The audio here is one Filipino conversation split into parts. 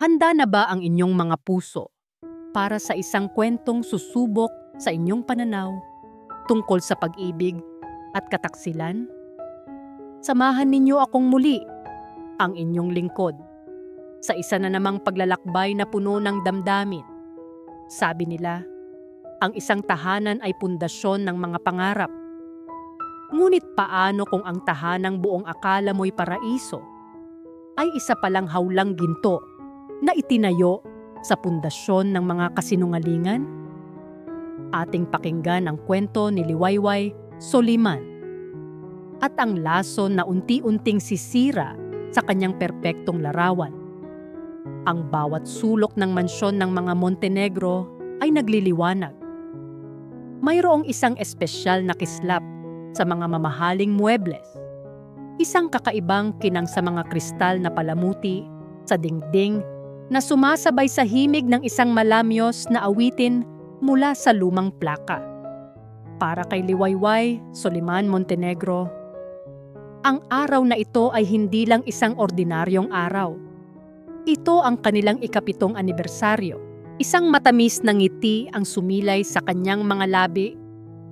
Handa na ba ang inyong mga puso para sa isang kwentong susubok sa inyong pananaw tungkol sa pag-ibig at kataksilan? Samahan ninyo akong muli, ang inyong lingkod, sa isa na namang paglalakbay na puno ng damdamin. Sabi nila, ang isang tahanan ay pundasyon ng mga pangarap. Ngunit paano kung ang tahanang buong akala mo'y paraiso ay isa palang hawlang ginto na itinayo sa pundasyon ng mga kasinungalingan? Ating pakinggan ang kwento ni Liwayway Soliman at ang lason na unti-unting sisira sa kanyang perpektong larawan. Ang bawat sulok ng mansyon ng mga Montenegro ay nagliliwanag. Mayroong isang espesyal na kislap sa mga mamahaling muebles. Isang kakaibang kinang sa mga kristal na palamuti sa dingding na sumasabay sa himig ng isang malamyos na awitin mula sa lumang plaka. Para kay Liwayway Soliman Montenegro, ang araw na ito ay hindi lang isang ordinaryong araw. Ito ang kanilang ika-7 anibersaryo. Isang matamis na ngiti ang sumilay sa kanyang mga labi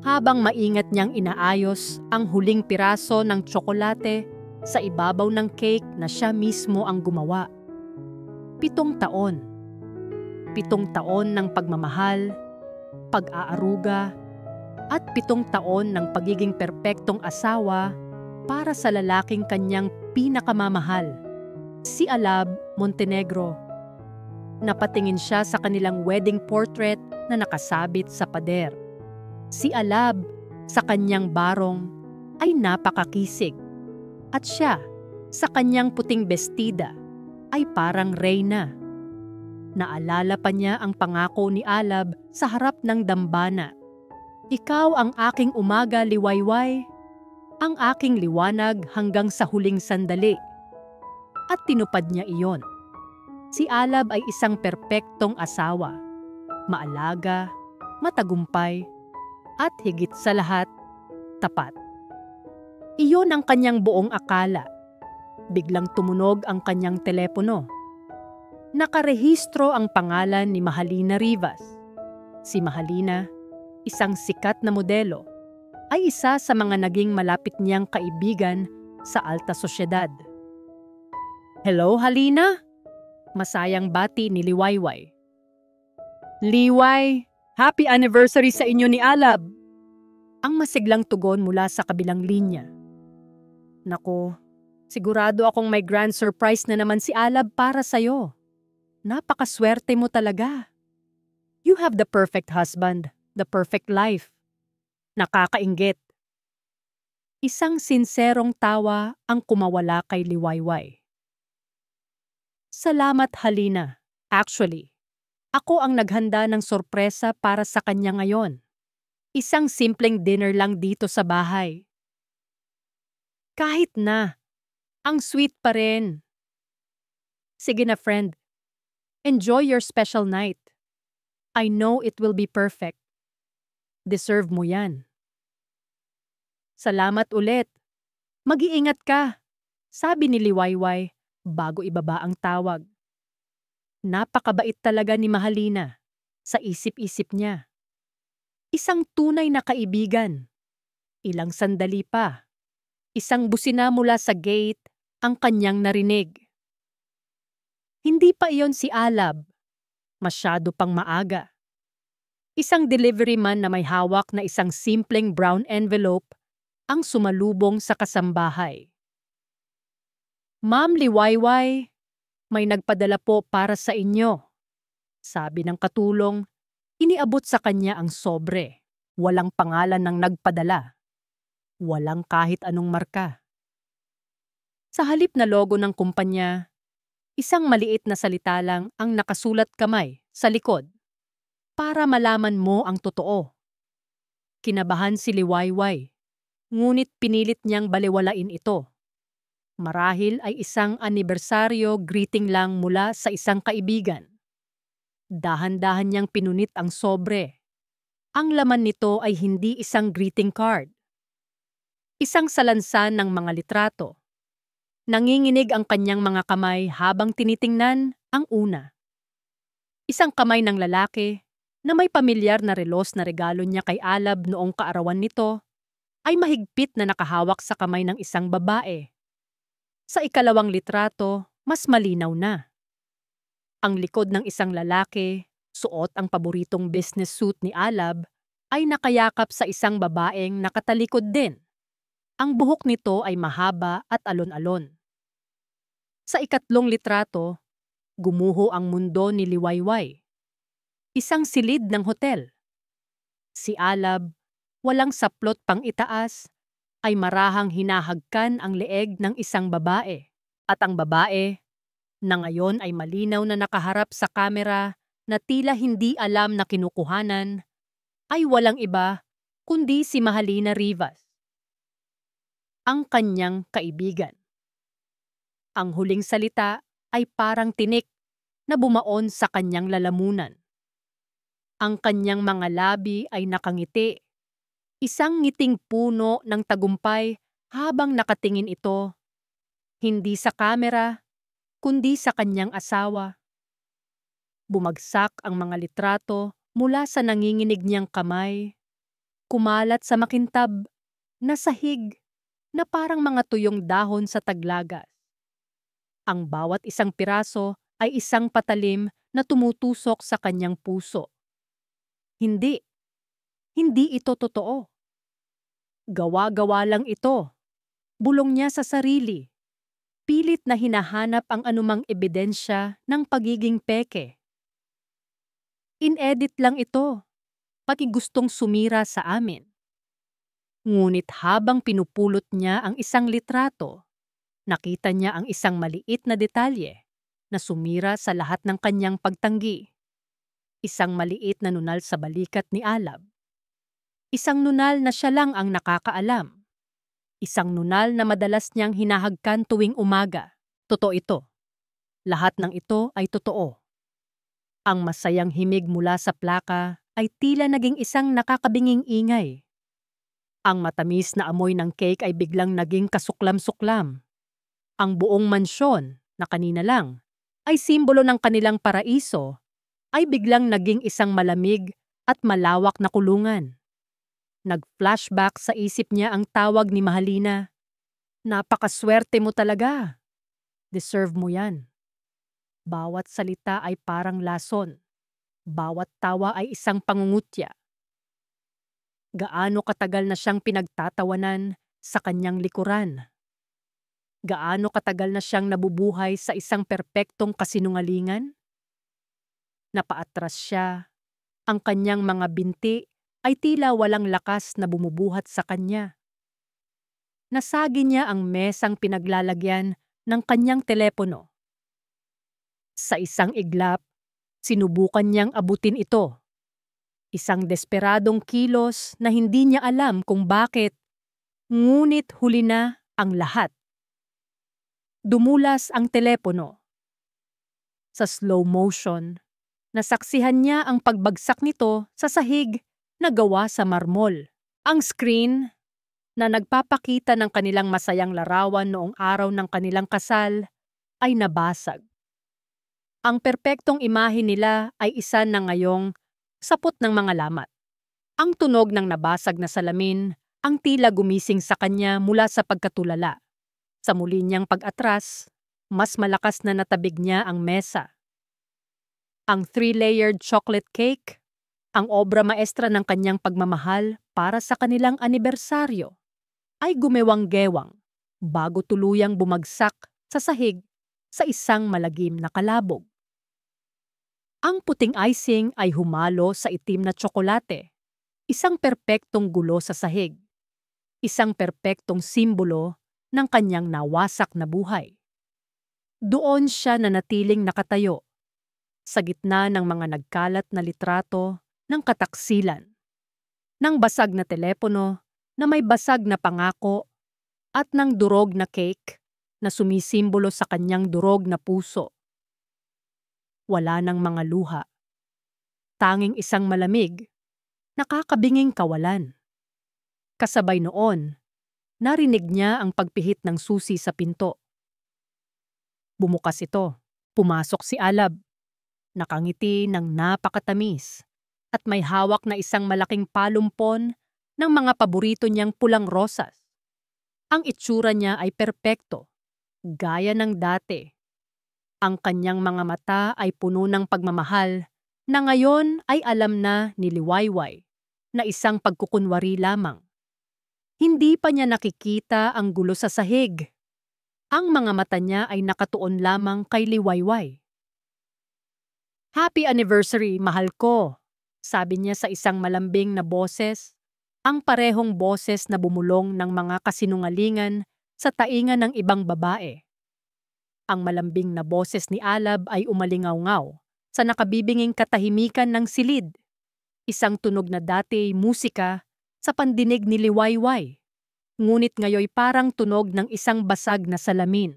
habang maingat niyang inaayos ang huling piraso ng tsokolate sa ibabaw ng cake na siya mismo ang gumawa. 7 taon. 7 taon ng pagmamahal, pag-aaruga, at 7 taon ng pagiging perpektong asawa para sa lalaking kanyang pinakamamahal, si Alab Montenegro. Napatingin siya sa kanilang wedding portrait na nakasabit sa pader. Si Alab, sa kanyang barong, ay napakakisig. At siya, sa kanyang puting bestida, ay parang reyna. Naalala pa niya ang pangako ni Alab sa harap ng dambana. Ikaw ang aking umaga, Liwayway, ang aking liwanag hanggang sa huling sandali. At tinupad niya iyon. Si Alab ay isang perpektong asawa, maalaga, matagumpay, at higit sa lahat, tapat. Iyon ang kanyang buong akala. Biglang tumunog ang kanyang telepono. Nakarehistro ang pangalan ni Mahalina Rivas. Si Mahalina, isang sikat na modelo, ay isa sa mga naging malapit niyang kaibigan sa alta sosyedad. Hello, Halina? Masayang bati ni Liwayway. Liway, happy anniversary sa inyo ni Alab! Ang masiglang tugon mula sa kabilang linya. Nako, sigurado akong may grand surprise na naman si Alab para sa'yo. Napakaswerte mo talaga. You have the perfect husband, the perfect life. Nakakainggit. Isang sinserong tawa ang kumawala kay Liwayway. Salamat, Halina. Actually, ako ang naghanda ng sorpresa para sa kanya ngayon. Isang simpleng dinner lang dito sa bahay. Kahit na, ang sweet pa rin. Sige na, friend. Enjoy your special night. I know it will be perfect. Deserve mo yan. Salamat ulit. Mag-iingat ka, sabi ni Liwayway bago ibaba ang tawag. Napakabait talaga ni Mahalina sa isip-isip niya. Isang tunay na kaibigan. Ilang sandali pa. Isang busina mula sa gate ang kanyang narinig. Hindi pa iyon si Alab. Masyado pang maaga. Isang delivery man na may hawak na isang simpleng brown envelope ang sumalubong sa kasambahay. Ma'am Liwayway, may nagpadala po para sa inyo. Sabi ng katulong, iniabot sa kanya ang sobre. Walang pangalan ng nagpadala. Walang kahit anong marka. Sa halip na logo ng kumpanya, isang maliit na salita lang ang nakasulat kamay sa likod para malaman mo ang totoo. Kinabahan si Liwayway, ngunit pinilit niyang balewalain ito. Marahil ay isang anibersaryo greeting lang mula sa isang kaibigan. Dahan-dahan niyang pinunit ang sobre. Ang laman nito ay hindi isang greeting card. Isang salansan ng mga litrato. Nanginginig ang kanyang mga kamay habang tinitingnan ang una. Isang kamay ng lalaki na may pamilyar na relos na regalo niya kay Alab noong kaarawan nito ay mahigpit na nakahawak sa kamay ng isang babae. Sa ikalawang litrato, mas malinaw na. Ang likod ng isang lalaki, suot ang paboritong business suit ni Alab, ay nakayakap sa isang babaeng nakatalikod din. Ang buhok nito ay mahaba at alon-alon. Sa ikatlong litrato, gumuho ang mundo ni Liwayway. Isang silid ng hotel. Si Alab, walang saplot pang itaas, ay marahang hinahagkan ang leeg ng isang babae. At ang babae, na ngayon ay malinaw na nakaharap sa kamera na tila hindi alam na kinukuhanan, ay walang iba kundi si Mahalina Rivas, ang kanyang kaibigan. Ang huling salita ay parang tinik na bumaon sa kanyang lalamunan. Ang kanyang mga labi ay nakangiti, isang ngiting puno ng tagumpay habang nakatingin ito, hindi sa kamera, kundi sa kanyang asawa. Bumagsak ang mga litrato mula sa nanginginig niyang kamay, kumalat sa makintab na sahig na parang mga tuyong dahon sa taglagas. Ang bawat isang piraso ay isang patalim na tumutusok sa kanyang puso. Hindi ito totoo. Gawa-gawa lang ito. Bulong niya sa sarili. Pilit na hinahanap ang anumang ebidensya ng pagiging peke. In-edit lang ito. Pakigustong sumira sa amin. Ngunit habang pinupulot niya ang isang litrato, nakita niya ang isang maliit na detalye na sumira sa lahat ng kanyang pagtanggi. Isang maliit na nunal sa balikat ni Alab. Isang nunal na siya lang ang nakakaalam. Isang nunal na madalas niyang hinahagkan tuwing umaga. Totoo ito. Lahat ng ito ay totoo. Ang masayang himig mula sa plaka ay tila naging isang nakakabinging ingay. Ang matamis na amoy ng cake ay biglang naging kasuklam-suklam. Ang buong mansyon, na kanina lang, ay simbolo ng kanilang paraiso, ay biglang naging isang malamig at malawak na kulungan. Nag-flashback sa isip niya ang tawag ni Mahalina. Napakaswerte mo talaga. Deserve mo yan. Bawat salita ay parang lason. Bawat tawa ay isang pangungutya. Gaano katagal na siyang pinagtatawanan sa kanyang likuran. Gaano katagal na siyang nabubuhay sa isang perpektong kasinungalingan? Napaatras siya. Ang kanyang mga binti ay tila walang lakas na bumubuhat sa kanya. Nasagi niya ang mesang pinaglalagyan ng kanyang telepono. Sa isang iglap, sinubukan niyang abutin ito. Isang desperadong kilos na hindi niya alam kung bakit, ngunit huli na ang lahat. Dumulas ang telepono. Sa slow motion, nasaksihan niya ang pagbagsak nito sa sahig na gawa sa marmol. Ang screen na nagpapakita ng kanilang masayang larawan noong araw ng kanilang kasal ay nabasag. Ang perpektong imahe nila ay isa na ngayong sapot ng mga lamat. Ang tunog ng nabasag na salamin ang tila gumising sa kanya mula sa pagkatulala. Sa muli niyang pag-atras, mas malakas na natabig niya ang mesa. Ang 3-layered chocolate cake, ang obra maestra ng kanyang pagmamahal para sa kanilang anibersaryo, ay gumewang-gewang bago tuluyang bumagsak sa sahig sa isang malagim na kalabog. Ang puting icing ay humalo sa itim na tsokolate, isang perpektong gulo sa sahig, isang perpektong simbolo ng kanyang nawasak na buhay. Doon siya nanatiling nakatayo, sa gitna ng mga nagkalat na litrato ng kataksilan, ng basag na telepono na may basag na pangako at ng durog na cake na sumisimbolo sa kanyang durog na puso. Wala ng mga luha. Tanging isang malamig, nakakabinging kawalan. Kasabay noon, narinig niya ang pagpihit ng susi sa pinto. Bumukas ito. Pumasok si Alab. Nakangiti ng napakatamis at may hawak na isang malaking palumpon ng mga paborito niyang pulang rosas. Ang itsura niya ay perpekto, gaya ng dati. Ang kanyang mga mata ay puno ng pagmamahal na ngayon ay alam na ni Liwayway na isang pagkukunwari lamang. Hindi pa niya nakikita ang gulo sa sahig. Ang mga mata niya ay nakatuon lamang kay Liwayway. "Happy anniversary, mahal ko," sabi niya sa isang malambing na boses, ang parehong boses na bumulong ng mga kasinungalingan sa tainga ng ibang babae. Ang malambing na boses ni Alab ay umalingaw-ngaw sa nakabibinging katahimikan ng silid, isang tunog na dati musika sa pandinig ni Liwayway, ngunit ngayoy parang tunog ng isang basag na salamin.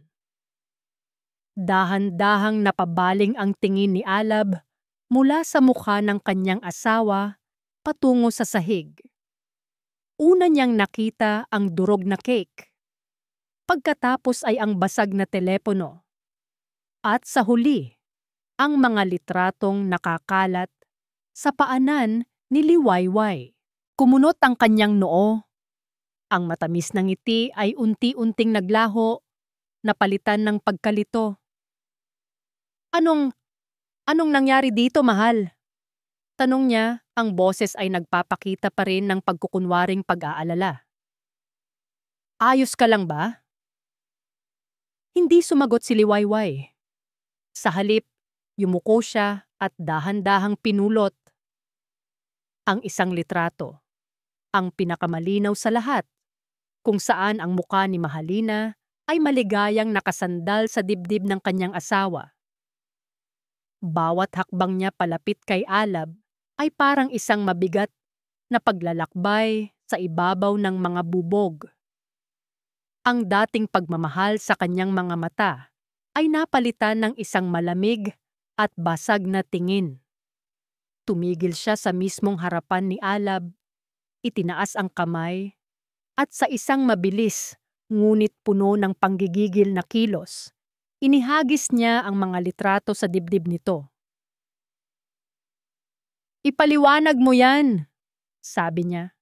Dahan-dahang napabaling ang tingin ni Alab mula sa mukha ng kanyang asawa patungo sa sahig. Una niyang nakita ang durog na cake. Pagkatapos ay ang basag na telepono. At sa huli, ang mga litratong nakakalat sa paanan ni Liwayway. Kumunot ang kanyang noo. Ang matamis na ngiti ay unti-unting naglaho, napalitan ng pagkalito. Anong nangyari dito, mahal?" Tanong niya, ang boses ay nagpapakita pa rin ng pagkukunwaring pag-aalala. "Ayos ka lang ba?" Hindi sumagot si Liwayway. Sa halip, yumuko siya at dahan-dahang pinulot ang isang litrato, ang pinakamalinaw sa lahat, kung saan ang muka ni Mahalina ay maligayang nakasandal sa dibdib ng kanyang asawa. Bawat hakbang niya palapit kay Alab ay parang isang mabigat na paglalakbay sa ibabaw ng mga bubog. Ang dating pagmamahal sa kanyang mga mata ay napalitan ng isang malamig at basag na tingin. Tumigil siya sa mismong harapan ni Alab, itinaas ang kamay, at sa isang mabilis ngunit puno ng panggigigil na kilos, inihagis niya ang mga litrato sa dibdib nito. "Ipaliwanag mo yan," sabi niya.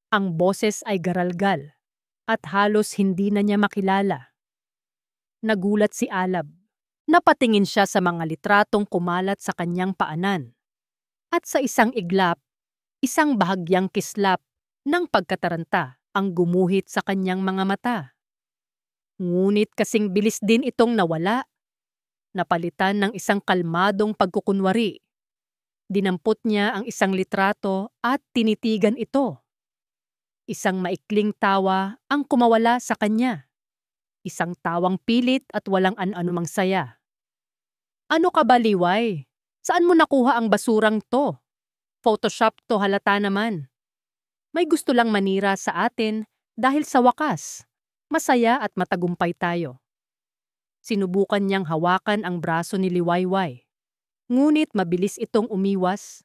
Ang boses ay garalgal at halos hindi na niya makilala. Nagulat si Alab. Napatingin siya sa mga litratong kumalat sa kanyang paanan. At sa isang iglap, isang bahagyang kislap ng pagkataranta ang gumuhit sa kanyang mga mata. Ngunit kasing bilis din itong nawala. Napalitan ng isang kalmadong pagkukunwari. Dinampot niya ang isang litrato at tinitigan ito. Isang maikling tawa ang kumawala sa kanya. Isang tawang pilit at walang an-anumang saya. "Ano ka ba, Liway? Saan mo nakuha ang basurang to? Photoshop to halata naman. May gusto lang manira sa atin dahil sa wakas, masaya at matagumpay tayo." Sinubukan niyang hawakan ang braso ni Liwayway. Ngunit mabilis itong umiwas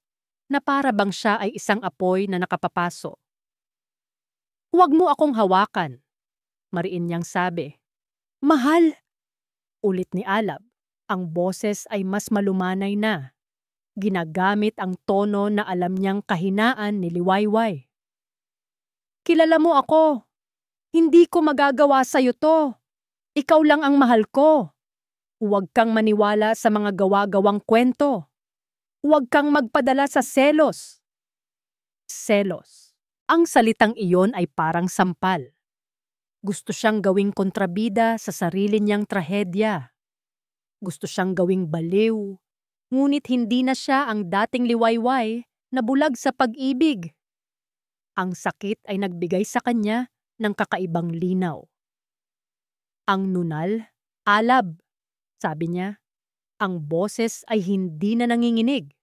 na para bang siya ay isang apoy na nakapapaso. "Huwag mo akong hawakan," mariin niyang sabi. "Mahal," ulit ni Alab. Ang boses ay mas malumanay na. Ginagamit ang tono na alam niyang kahinaan ni Liwayway. "Kilala mo ako. Hindi ko magagawa sa'yo to. Ikaw lang ang mahal ko. Huwag kang maniwala sa mga gawa-gawang kwento. Huwag kang magpadala sa selos." Selos. Ang salitang iyon ay parang sampal. Gusto siyang gawing kontrabida sa sarili niyang trahedya. Gusto siyang gawing baliw, ngunit hindi na siya ang dating Liwayway na bulag sa pag-ibig. Ang sakit ay nagbigay sa kanya ng kakaibang linaw. "Ang nunal, Alab," sabi niya. Ang boses ay hindi na nanginginig.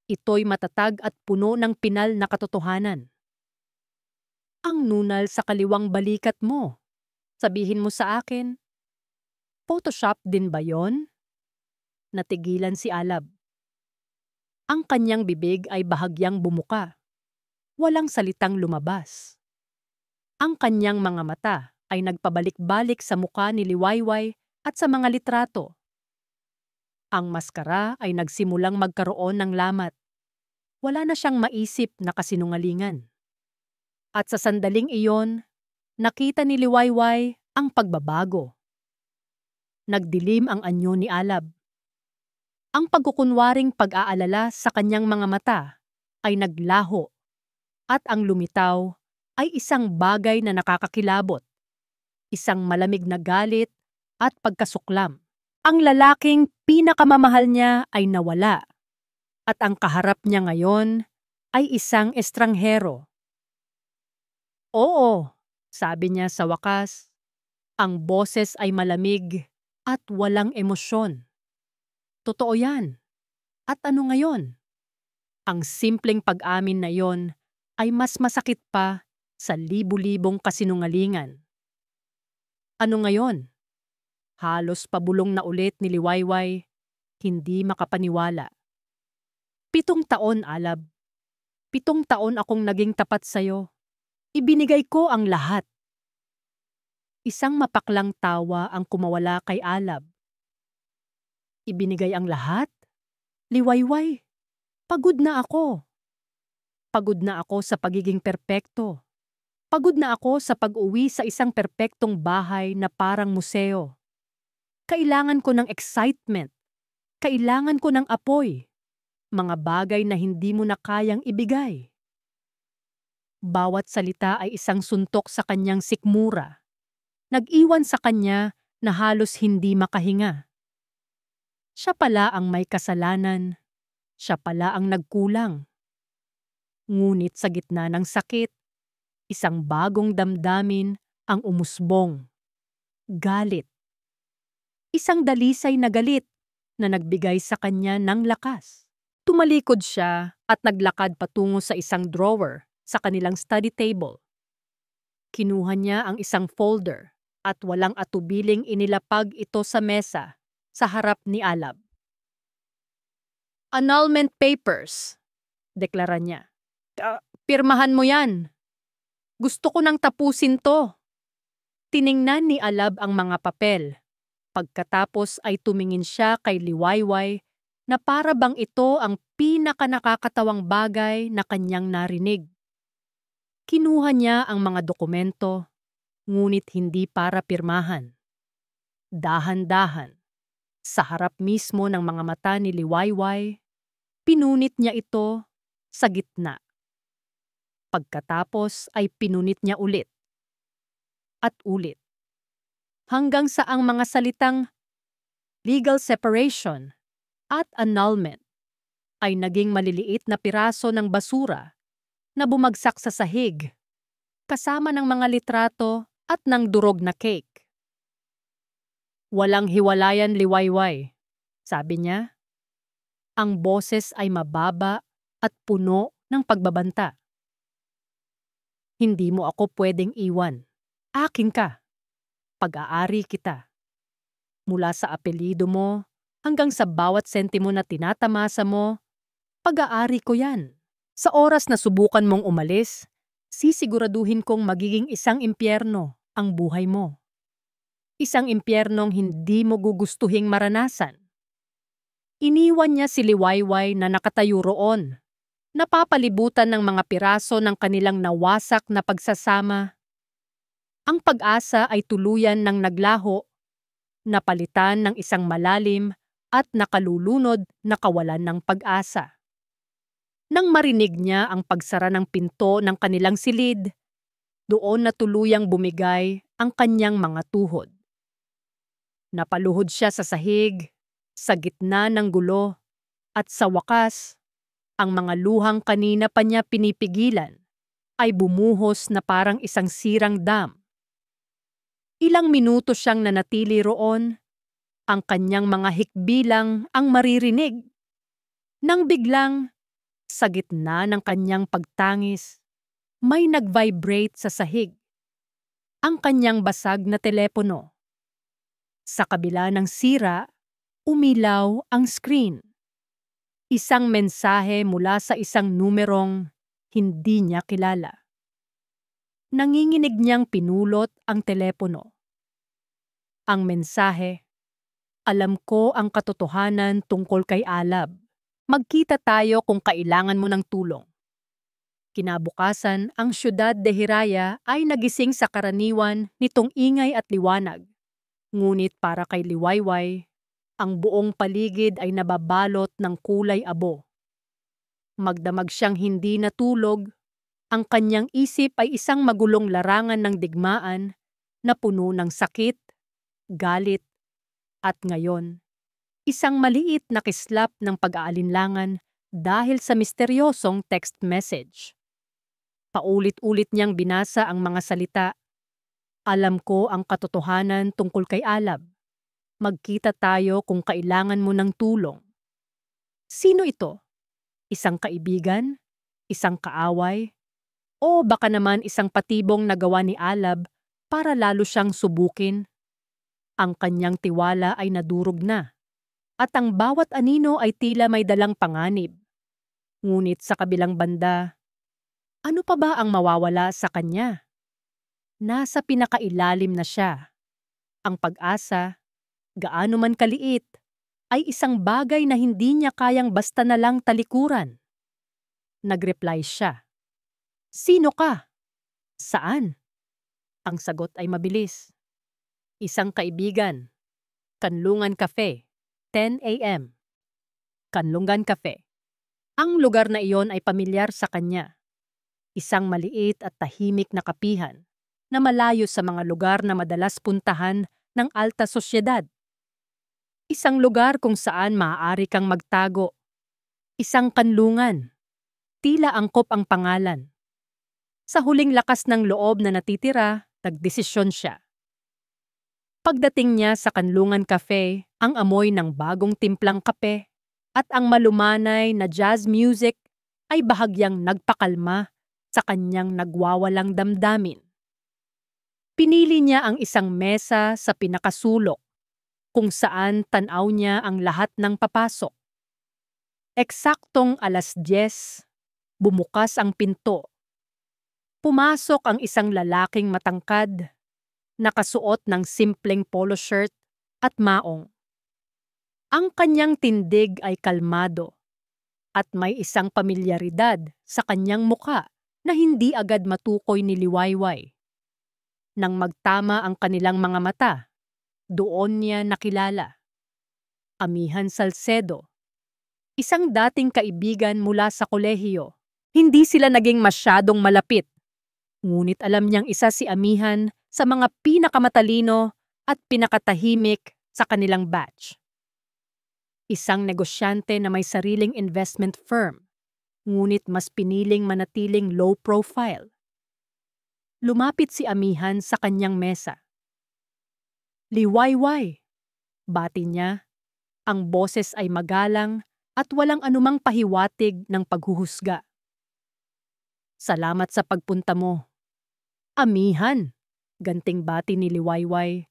Ito'y matatag at puno ng pinal na katotohanan. "Ang nunal sa kaliwang balikat mo. Sabihin mo sa akin, Photoshop din ba yon?" Natigilan si Alab. Ang kanyang bibig ay bahagyang bumuka. Walang salitang lumabas. Ang kanyang mga mata ay nagpabalik-balik sa muka ni Liwayway at sa mga litrato. Ang maskara ay nagsimulang magkaroon ng lamat. Wala na siyang maisip na kasinungalingan. At sa sandaling iyon, nakita ni Liwayway ang pagbabago. Nagdilim ang anyo ni Alab. Ang pagkukunwaring pag-aalala sa kanyang mga mata ay naglaho at ang lumitaw ay isang bagay na nakakakilabot, isang malamig na galit at pagkasuklam. Ang lalaking pinakamamahal niya ay nawala at ang kaharap niya ngayon ay isang estranghero. Oo, sabi niya sa wakas, ang boses ay malamig at walang emosyon. Totoo yan. At ano ngayon? Ang simpleng pag-amin na yon ay mas masakit pa sa libu-libong kasinungalingan. Ano ngayon? Halos pabulong na ulit ni Liwayway, hindi makapaniwala. 7 taon, Alab. 7 taon akong naging tapat sa'yo. Ibinigay ko ang lahat. Isang mapaklang tawa ang kumawala kay Alab. Ibinigay ang lahat? Liwayway, pagod na ako. Pagod na ako sa pagiging perpekto. Pagod na ako sa pag-uwi sa isang perpektong bahay na parang museo. Kailangan ko ng excitement. Kailangan ko ng apoy. Mga bagay na hindi mo na kayang ibigay. Bawat salita ay isang suntok sa kanyang sikmura. Nag-iwan sa kanya na halos hindi makahinga. Siya pala ang may kasalanan. Siya pala ang nagkulang. Ngunit sa gitna ng sakit, isang bagong damdamin ang umusbong. Galit. Isang dalisay na galit na nagbigay sa kanya ng lakas. Tumalikod siya at naglakad patungo sa isang drawer sa kanilang study table. Kinuha niya ang isang folder at walang atubiling inilapag ito sa mesa sa harap ni Alab. Annulment papers, deklara niya. Pirmahan mo yan. Gusto ko nang tapusin to. Tiningnan ni Alab ang mga papel. Pagkatapos ay tumingin siya kay Liwayway na para bang ito ang pinakanakakatawang bagay na kanyang narinig. Kinuha niya ang mga dokumento, ngunit hindi para pirmahan. Dahan-dahan, sa harap mismo ng mga mata ni Liwayway, pinunit niya ito sa gitna. Pagkatapos ay pinunit niya ulit. At ulit. Hanggang sa ang mga salitang legal separation at annulment ay naging maliliit na piraso ng basura na bumagsak sa sahig, kasama ng mga litrato at ng durog na cake. Walang hiwalayan, Liwayway, sabi niya. Ang boses ay mababa at puno ng pagbabanta. Hindi mo ako pwedeng iwan. Akin ka. Pag-aari kita. Mula sa apelyido mo hanggang sa bawat sentimo na tinatamasa mo, pag-aari ko yan. Sa oras na subukan mong umalis, sisiguraduhin kong magiging isang impyerno ang buhay mo. Isang impyernong hindi mo gugustuhing maranasan. Iniwan niya si Liwayway na nakatayo roon, napapalibutan ng mga piraso ng kanilang nawasak na pagsasama. Ang pag-asa ay tuluyan ng naglaho, napalitan ng isang malalim at nakalulunod na kawalan ng pag-asa. Nang marinig niya ang pagsara ng pinto ng kanilang silid, doon na tuluyang bumigay ang kanyang mga tuhod. Napaluhod siya sa sahig, sa gitna ng gulo, at sa wakas, ang mga luhang kanina pa niya pinipigilan ay bumuhos na parang isang sirang dam. Ilang minuto siyang nanatili roon, ang kanyang mga hikbilang ang maririnig. Nang biglang, sa gitna ng kanyang pagtangis, may nag-vibrate sa sahig. Ang kanyang basag na telepono. Sa kabila ng sira, umilaw ang screen. Isang mensahe mula sa isang numerong hindi niya kilala. Nanginginig niyang pinulot ang telepono. Ang mensahe, Alam ko ang katotohanan tungkol kay Alab. Magkita tayo kung kailangan mo ng tulong. Kinabukasan, ang siyudad de Hiraya ay nagising sa karaniwan nitong ingay at liwanag. Ngunit para kay Liwayway, ang buong paligid ay nababalot ng kulay abo. Magdamag siyang hindi natulog, ang kanyang isip ay isang magulong larangan ng digmaan na puno ng sakit, galit, at ngayon, isang maliit na kislap ng pag-aalinlangan dahil sa misteryosong text message. Paulit-ulit niyang binasa ang mga salita. Alam ko ang katotohanan tungkol kay Alab. Magkita tayo kung kailangan mo ng tulong. Sino ito? Isang kaibigan? Isang kaaway? O baka naman isang patibong nagawa ni Alab para lalo siyang subukin? Ang kanyang tiwala ay nadurog na, at ang bawat anino ay tila may dalang panganib. Ngunit sa kabilang banda, ano pa ba ang mawawala sa kanya? Nasa pinakailalim na siya. Ang pag-asa, gaano man kaliit, ay isang bagay na hindi niya kayang basta na lang talikuran. Nagreply siya. Sino ka? Saan? Ang sagot ay mabilis. Isang kaibigan. Kanlungan Cafe, 10 a.m. Kanlungan Cafe. Ang lugar na iyon ay pamilyar sa kanya. Isang maliit at tahimik na kapihan na malayo sa mga lugar na madalas puntahan ng alta sosyedad. Isang lugar kung saan maaari kang magtago. Isang kanlungan. Tila angkop ang pangalan. Sa huling lakas ng loob na natitira, nagdesisyon siya. Pagdating niya sa Kanlungan Cafe, ang amoy ng bagong timplang kape at ang malumanay na jazz music ay bahagyang nagpakalma sa kanyang nagwawalang damdamin. Pinili niya ang isang mesa sa pinakasulok kung saan tanaw niya ang lahat ng papasok. Eksaktong 10:00, bumukas ang pinto. Pumasok ang isang lalaking matangkad, nakasuot ng simpleng polo shirt at maong. Ang kanyang tindig ay kalmado at may isang pamilyaridad sa kanyang muka na hindi agad matukoy ni Liwayway. Nang magtama ang kanilang mga mata, doon niya nakilala. Amihan Salcedo, isang dating kaibigan mula sa kolehiyo. Hindi sila naging masyadong malapit. Ngunit alam niyang isa si Amihan sa mga pinakamatalino at pinakatahimik sa kanilang batch. Isang negosyante na may sariling investment firm, ngunit mas piniling manatiling low profile. Lumapit si Amihan sa kanyang mesa. Liwayway, bati niya. Ang boses ay magalang at walang anumang pahiwatig ng paghuhusga. Salamat sa pagpunta mo. Amihan, ganting bati ni Liwayway.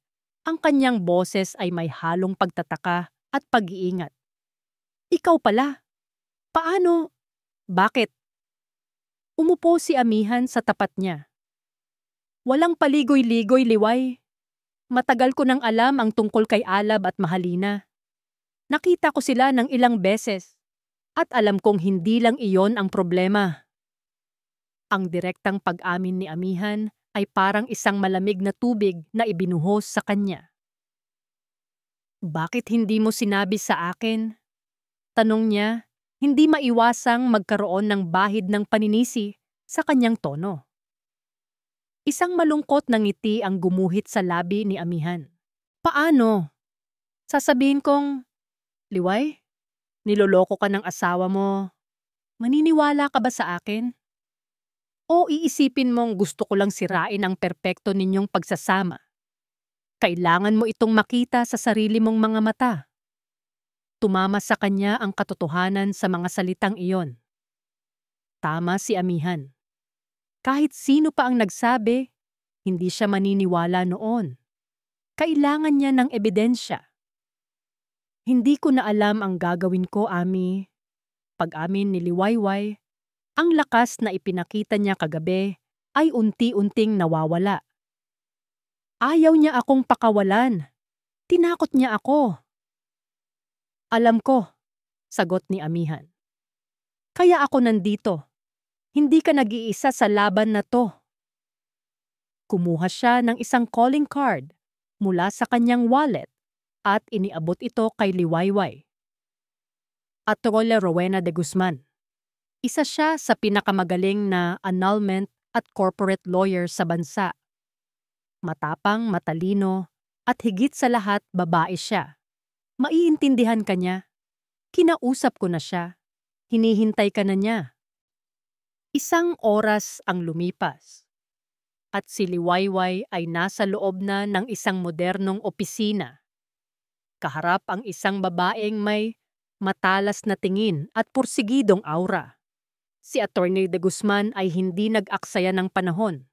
Ang kanyang boses ay may halong pagtataka at pag-iingat. Ikaw pala. Paano? Bakit? Umupo si Amihan sa tapat niya. Walang paligoy-ligoy, Liway. Matagal ko nang alam ang tungkol kay Alab at Mahalina. Nakita ko sila ng ilang beses at alam kong hindi lang iyon ang problema. Ang direktang pag-amin ni Amihan ay parang isang malamig na tubig na ibinuhos sa kanya. Bakit hindi mo sinabi sa akin? Tanong niya, hindi maiwasang magkaroon ng bahid ng paninisi sa kanyang tono. Isang malungkot na ngiti ang gumuhit sa labi ni Amihan. Paano? Sasabihin kong, Liway, niloloko ka ng asawa mo. Maniniwala ka ba sa akin? O iisipin mong gusto ko lang sirain ang perpekto ninyong pagsasama? Kailangan mo itong makita sa sarili mong mga mata. Tumama sa kanya ang katotohanan sa mga salitang iyon. Tama si Amihan. Kahit sino pa ang nagsabi, hindi siya maniniwala noon. Kailangan niya ng ebidensya. Hindi ko na alam ang gagawin ko, Ami. Pag-amin ni Liwayway, ang lakas na ipinakita niya kagabi ay unti-unting nawawala. Ayaw niya akong pakawalan. Tinakot niya ako. Alam ko, sagot ni amihan. Kaya ako nandito. Hindi ka nag-iisa sa laban na to. Kumuha siya ng isang calling card mula sa kanyang wallet at iniabot ito kay Liwayway. Attorney Rowena de Guzman. Isa siya sa pinakamagaling na annulment at corporate lawyer sa bansa. Matapang, matalino, at higit sa lahat babae siya. Maiintindihan ka niya. Kinausap ko na siya. Hinihintay ka na niya. Isang oras ang lumipas. At si Liwayway ay nasa loob na ng isang modernong opisina. Kaharap ang isang babaeng may matalas na tingin at pursigidong aura. Si Attorney de Guzman ay hindi nag-aksaya ng panahon.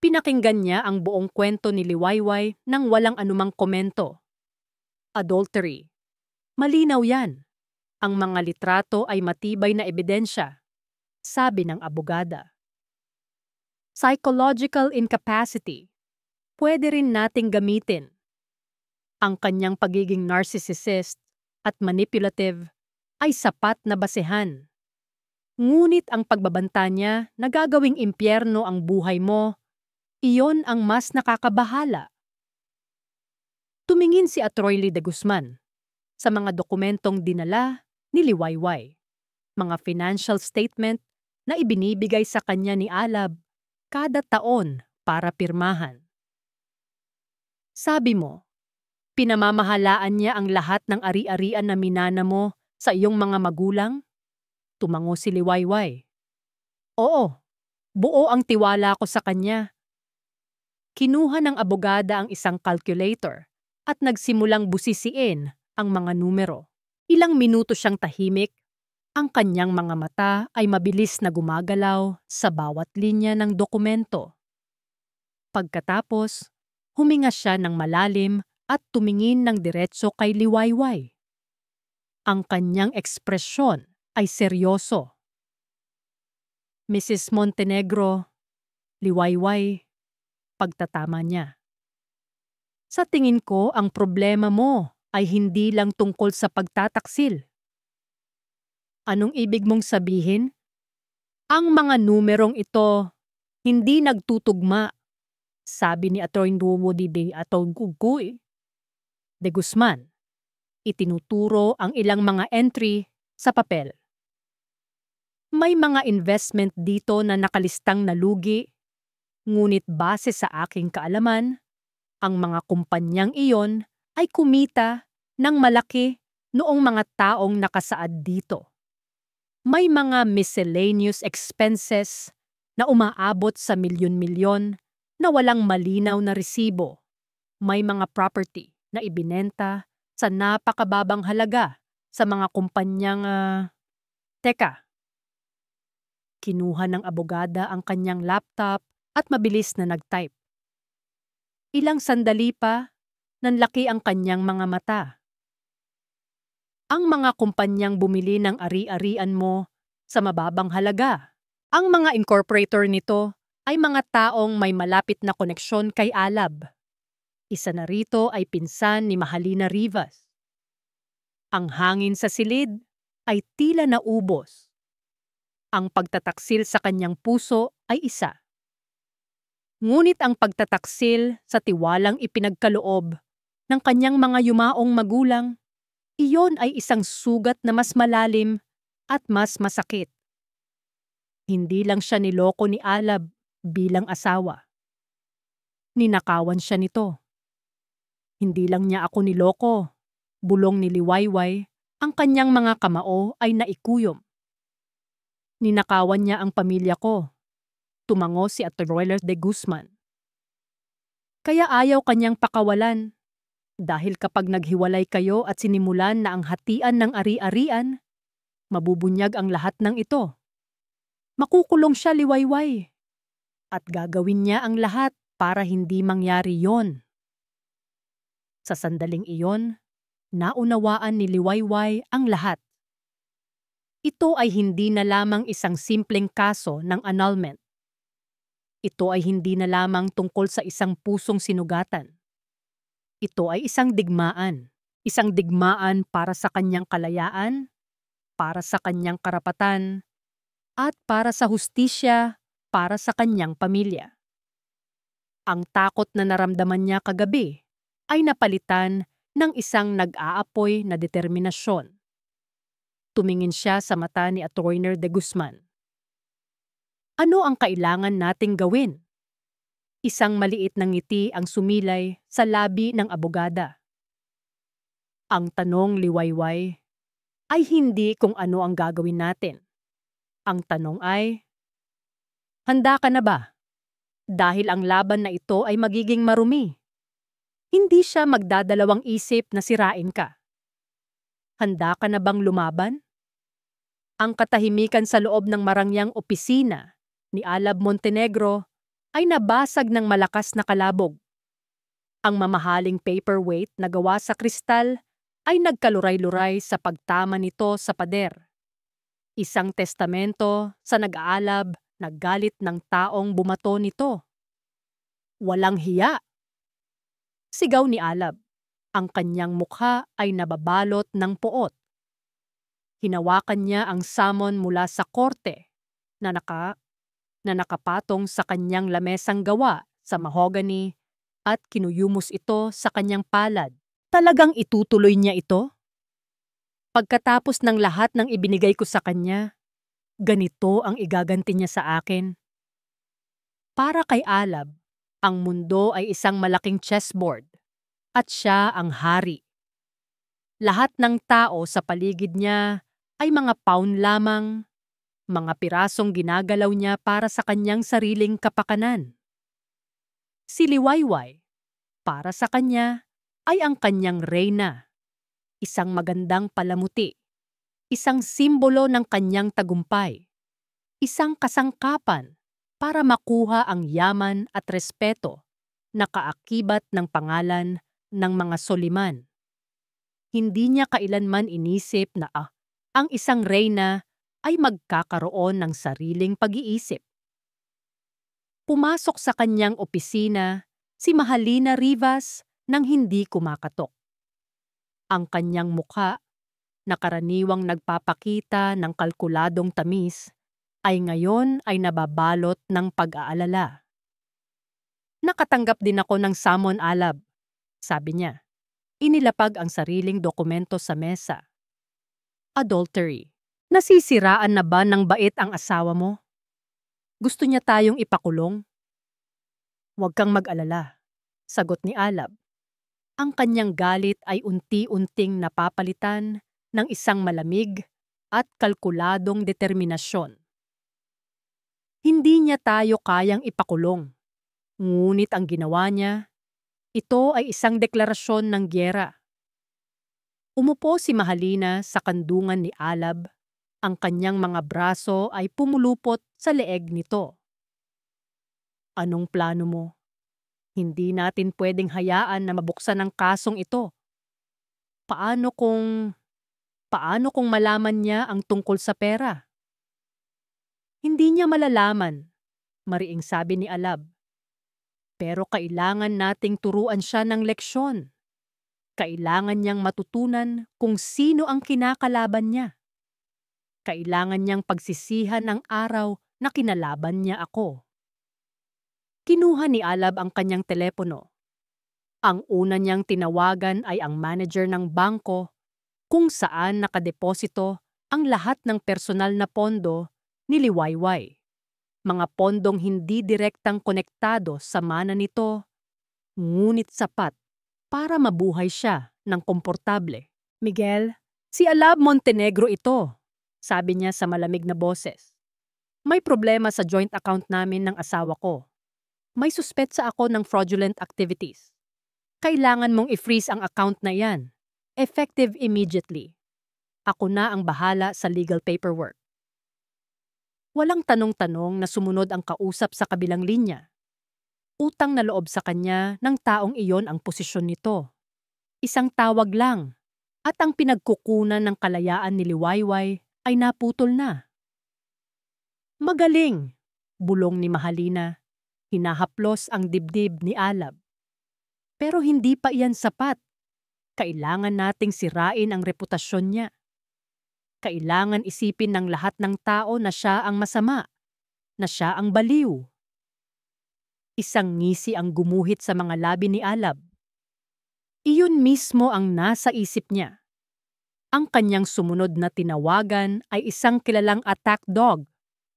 Pinakinggan niya ang buong kwento ni Liwayway nang walang anumang komento. Adultery. Malinaw yan. Ang mga litrato ay matibay na ebidensya, sabi ng abogada. Psychological incapacity. Pwede rin nating gamitin. Ang kanyang pagiging narcissist at manipulative ay sapat na basehan. Ngunit ang pagbabanta niya na gagawing impyerno ang buhay mo, iyon ang mas nakakabahala. Tumingin si Attorney de Guzman sa mga dokumentong dinala ni Liwayway, mga financial statement na ibinibigay sa kanya ni Alab kada taon para pirmahan. Sabi mo, pinamamahalaan niya ang lahat ng ari-arian na minana mo sa iyong mga magulang? Tumango si Liwayway. Oo, buo ang tiwala ko sa kanya. Kinuha ng abogada ang isang calculator at nagsimulang busisiin ang mga numero. Ilang minuto siyang tahimik. Ang kanyang mga mata ay mabilis na gumagalaw sa bawat linya ng dokumento. Pagkatapos, huminga siya ng malalim at tumingin ng diretso kay Liwayway. Ang kanyang ekspresyon ay seryoso. Mrs. Montenegro, Liwayway, pagtatama niya. Sa tingin ko, ang problema mo ay hindi lang tungkol sa pagtataksil. Anong ibig mong sabihin? Ang mga numerong ito hindi nagtutugma, sabi ni Atty. Woody de Atoguggoy. De Guzman, itinuturo ang ilang mga entry sa papel. May mga investment dito na nakalistang nalugi, ngunit base sa aking kaalaman, ang mga kumpanyang iyon ay kumita ng malaki noong mga taong nakasaad dito. May mga miscellaneous expenses na umaabot sa milyon-milyon na walang malinaw na resibo. May mga property na ibinenta sa napakababang halaga sa mga kumpanyang Teka. Kinuha ng abogada ang kanyang laptop at mabilis na nag-type. Ilang sandali pa, nanlaki ang kanyang mga mata. Ang mga kumpanyang bumili ng ari-arian mo sa mababang halaga. Ang mga incorporator nito ay mga taong may malapit na koneksyon kay Alab. Isa na rito ay pinsan ni Mahalina Rivas. Ang hangin sa silid ay tila naubos. Ang pagtataksil sa kanyang puso ay isa. Ngunit ang pagtataksil sa tiwalang ipinagkaloob ng kanyang mga yumaong magulang, iyon ay isang sugat na mas malalim at mas masakit. Hindi lang siya niloko ni Alab bilang asawa. Ninakawan siya nito. Hindi lang niya ako niloko, bulong ni Liwayway, ang kanyang mga kamao ay naikuyom. Ninakawan niya ang pamilya ko. Tumango si Attorney de Guzman. Kaya ayaw kanyang pakawalan. Dahil kapag naghiwalay kayo at sinimulan na ang hatian ng ari-arian, mabubunyag ang lahat ng ito. Makukulong siya, Liwayway. At gagawin niya ang lahat para hindi mangyari yon. Sa sandaling iyon, naunawaan ni Liwayway ang lahat. Ito ay hindi na lamang isang simpleng kaso ng annulment. Ito ay hindi na lamang tungkol sa isang pusong sinugatan. Ito ay isang digmaan, Isang digmaan para sa kanyang kalayaan, para sa kanyang karapatan, at para sa hustisya para sa kanyang pamilya. Ang takot na naramdaman niya kagabi ay napalitan ng isang nag-aapoy na determinasyon. Tumingin siya sa mata ni Attorney de Guzman. Ano ang kailangan nating gawin? Isang maliit na ngiti ang sumilay sa labi ng abogada. Ang tanong liwayway ay hindi kung ano ang gagawin natin. Ang tanong ay, handa ka na ba? Dahil ang laban na ito ay magiging marumi. Hindi siya magdadalawang isip na sirain ka. Handa ka na bang lumaban? Ang katahimikan sa loob ng marangyang opisina ni Alab Montenegro ay nabasag ng malakas na kalabog. Ang mamahaling paperweight na gawa sa kristal ay nagkaluray-luray sa pagtama nito sa pader. Isang testamento sa nag-aalab na galit ng taong bumato nito. Walang hiya! Sigaw ni Alab. Ang kanyang mukha ay nababalot ng poot. Hinawakan niya ang summon mula sa korte na nakapatong sa kanyang lamesang gawa sa mahogany at kinuyumos ito sa kanyang palad. Talagang itutuloy niya ito? Pagkatapos ng lahat ng ibinigay ko sa kanya, ganito ang igaganti niya sa akin. Para kay Alab, ang mundo ay isang malaking chessboard at siya ang hari. Lahat ng tao sa paligid niya ay mga pawn lamang, mga pirasong ginagalaw niya para sa kanyang sariling kapakanan. Si Liwayway, para sa kanya, ay ang kanyang reyna, isang magandang palamuti, isang simbolo ng kanyang tagumpay, isang kasangkapan para makuha ang yaman at respeto na kaakibat ng pangalan ng mga soliman. Hindi niya kailanman inisip na ang isang reyna ay magkakaroon ng sariling pag-iisip. Pumasok sa kanyang opisina si Mahalina Rivas nang hindi kumakatok. Ang kanyang mukha, na karaniwang nagpapakita ng kalkuladong tamis, ay ngayon ay nababalot ng pag-aalala. Nakatanggap din ako ng summon, Alab, sabi niya. Inilapag ang sariling dokumento sa mesa. Adultery. Nasisiraan na ba ng bait ang asawa mo? Gusto niya tayong ipakulong? Huwag kang mag-alala, sagot ni Alab. Ang kanyang galit ay unti-unting napapalitan ng isang malamig at kalkuladong determinasyon. Hindi niya tayo kayang ipakulong. Ngunit ang ginawa niya, ito ay isang deklarasyon ng gyera. Umupo si Mahalina sa kandungan ni Alab. Ang kanyang mga braso ay pumulupot sa leeg nito. Anong plano mo? Hindi natin pwedeng hayaan na mabuksan ang kasong ito. Paano kung malaman niya ang tungkol sa pera? Hindi niya malalaman, mariing sabi ni Alab. Pero kailangan nating turuan siya ng leksyon. Kailangan niyang matutunan kung sino ang kinakalaban niya. Kailangan niyang pagsisihan ang araw na kinalaban niya ako. Kinuha ni Alab ang kanyang telepono. Ang una niyang tinawagan ay ang manager ng bangko kung saan nakadeposito ang lahat ng personal na pondo ni Liwayway. Mga pondong hindi direktang konektado sa mana nito, ngunit sapat para mabuhay siya ng komportable. Miguel, si Alab Montenegro ito, sabi niya sa malamig na boses. May problema sa joint account namin ng asawa ko. May suspetsa ako ng fraudulent activities. Kailangan mong i-freeze ang account na yan. Effective immediately. Ako na ang bahala sa legal paperwork. Walang tanong-tanong na sumunod ang kausap sa kabilang linya. Utang na loob sa kanya ng taong iyon ang posisyon nito. Isang tawag lang, at ang pinagkukunan ng kalayaan ni Liwayway ay naputol na. Magaling, bulong ni Mahalina. Hinahaplos ang dibdib ni Alab. Pero hindi pa iyan sapat. Kailangan nating sirain ang reputasyon niya. Kailangan isipin ng lahat ng tao na siya ang masama, na siya ang baliw. Isang ngisi ang gumuhit sa mga labi ni Alab. Iyon mismo ang nasa isip niya. Ang kanyang sumunod na tinawagan ay isang kilalang attack dog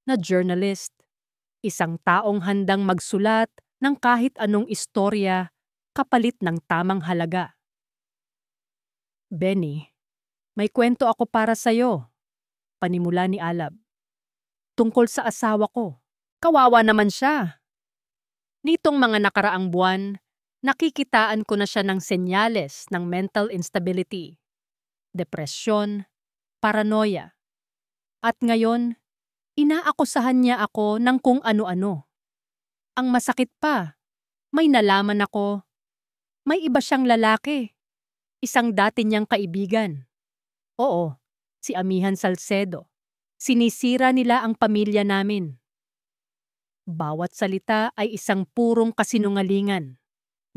na journalist. Isang taong handang magsulat ng kahit anong istorya kapalit ng tamang halaga. Benny, may kwento ako para sa'yo, panimula ni Alab. Tungkol sa asawa ko. Kawawa naman siya. Nitong mga nakaraang buwan, nakikitaan ko na siya ng senyales ng mental instability, depresyon, paranoia. At ngayon, inaakusahan niya ako ng kung ano-ano. Ang masakit pa, may nalaman ako, may iba siyang lalaki. Isang dati niyang kaibigan. Oo, si Amihan Salcedo. Sinisira nila ang pamilya namin. Bawat salita ay isang purong kasinungalingan.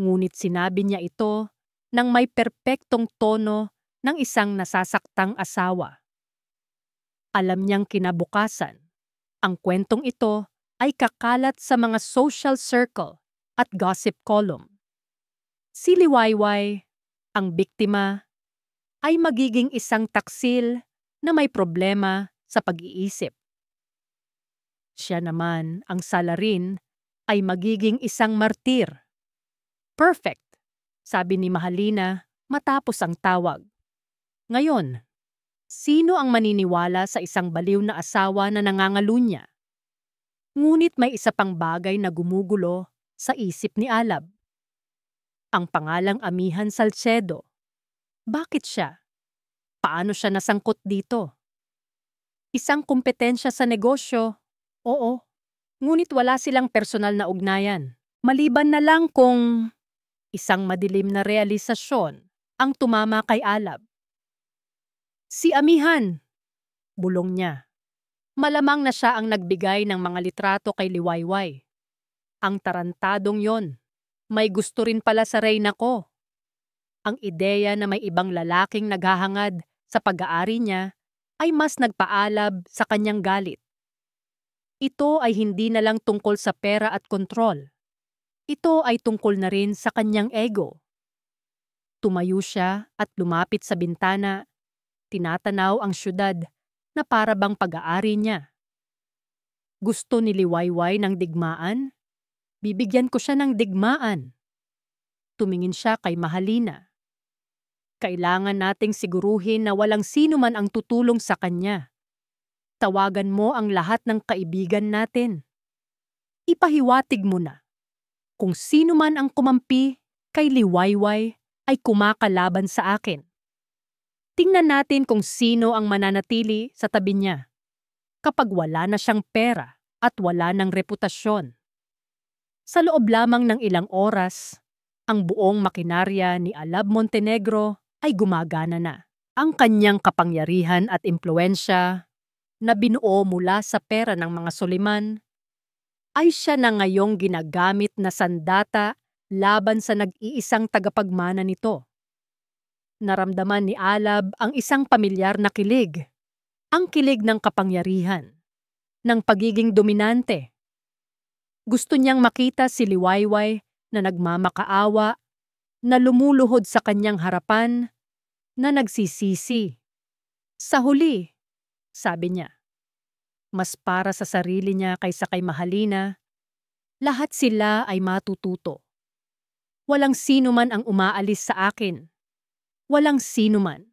Ngunit sinabi niya ito nang may perpektong tono ng isang nasasaktang asawa. Alam niyang kinabukasan, ang kwentong ito ay kakalat sa mga social circle at gossip column. Si Liwayway, ang biktima, ay magiging isang taksil na may problema sa pag-iisip. Siya naman, ang salarin, ay magiging isang martir. Perfect, sabi ni Mahalina matapos ang tawag. Ngayon, sino ang maniniwala sa isang baliw na asawa na nangangalunya? Ngunit may isa pang bagay na gumugulo sa isip ni Alab. Ang pangalang Amihan Salcedo. Bakit siya? Paano siya nasangkot dito? Isang kompetensya sa negosyo, oo. Ngunit wala silang personal na ugnayan. Maliban na lang kung isang madilim na realisasyon ang tumama kay Alab. Si Amihan, bulong niya. Malamang na siya ang nagbigay ng mga litrato kay Liwayway. Ang tarantadong yon. May gusto rin pala sa reyna ko. Ang ideya na may ibang lalaking naghahangad sa pag-aari niya ay mas nagpaalab sa kanyang galit. Ito ay hindi na lang tungkol sa pera at kontrol. Ito ay tungkol na rin sa kanyang ego. Tumayo siya at lumapit sa bintana, tinatanaw ang syudad na para bang pag-aari niya. Gusto ni Liwayway ng digmaan? Bibigyan ko siya ng digmaan. Tumingin siya kay Mahalina. Kailangan nating siguruhin na walang sino man ang tutulong sa kanya. Tawagan mo ang lahat ng kaibigan natin. Ipahiwatig mo na. Kung sino man ang kumampi kay Liwayway ay kumakalaban sa akin. Tingnan natin kung sino ang mananatili sa tabi niya kapag wala na siyang pera at wala ng reputasyon. Sa loob lamang ng ilang oras, ang buong makinarya ni Alab Montenegro ay gumagana na. Ang kanyang kapangyarihan at impluensya na binuo mula sa pera ng mga Soliman ay siya na ngayong ginagamit na sandata laban sa nag-iisang tagapagmana nito. Naramdaman ni Alab ang isang pamilyar na kilig, ang kilig ng kapangyarihan, ng pagiging dominante. Gusto niyang makita si Liwayway na nagmamakaawa, na lumuluhod sa kanyang harapan, na nagsisisi. Sa huli, sabi niya, mas para sa sarili niya kaysa kay Mahalina, lahat sila ay matututo. Walang sino man ang umaalis sa akin. Walang sino man.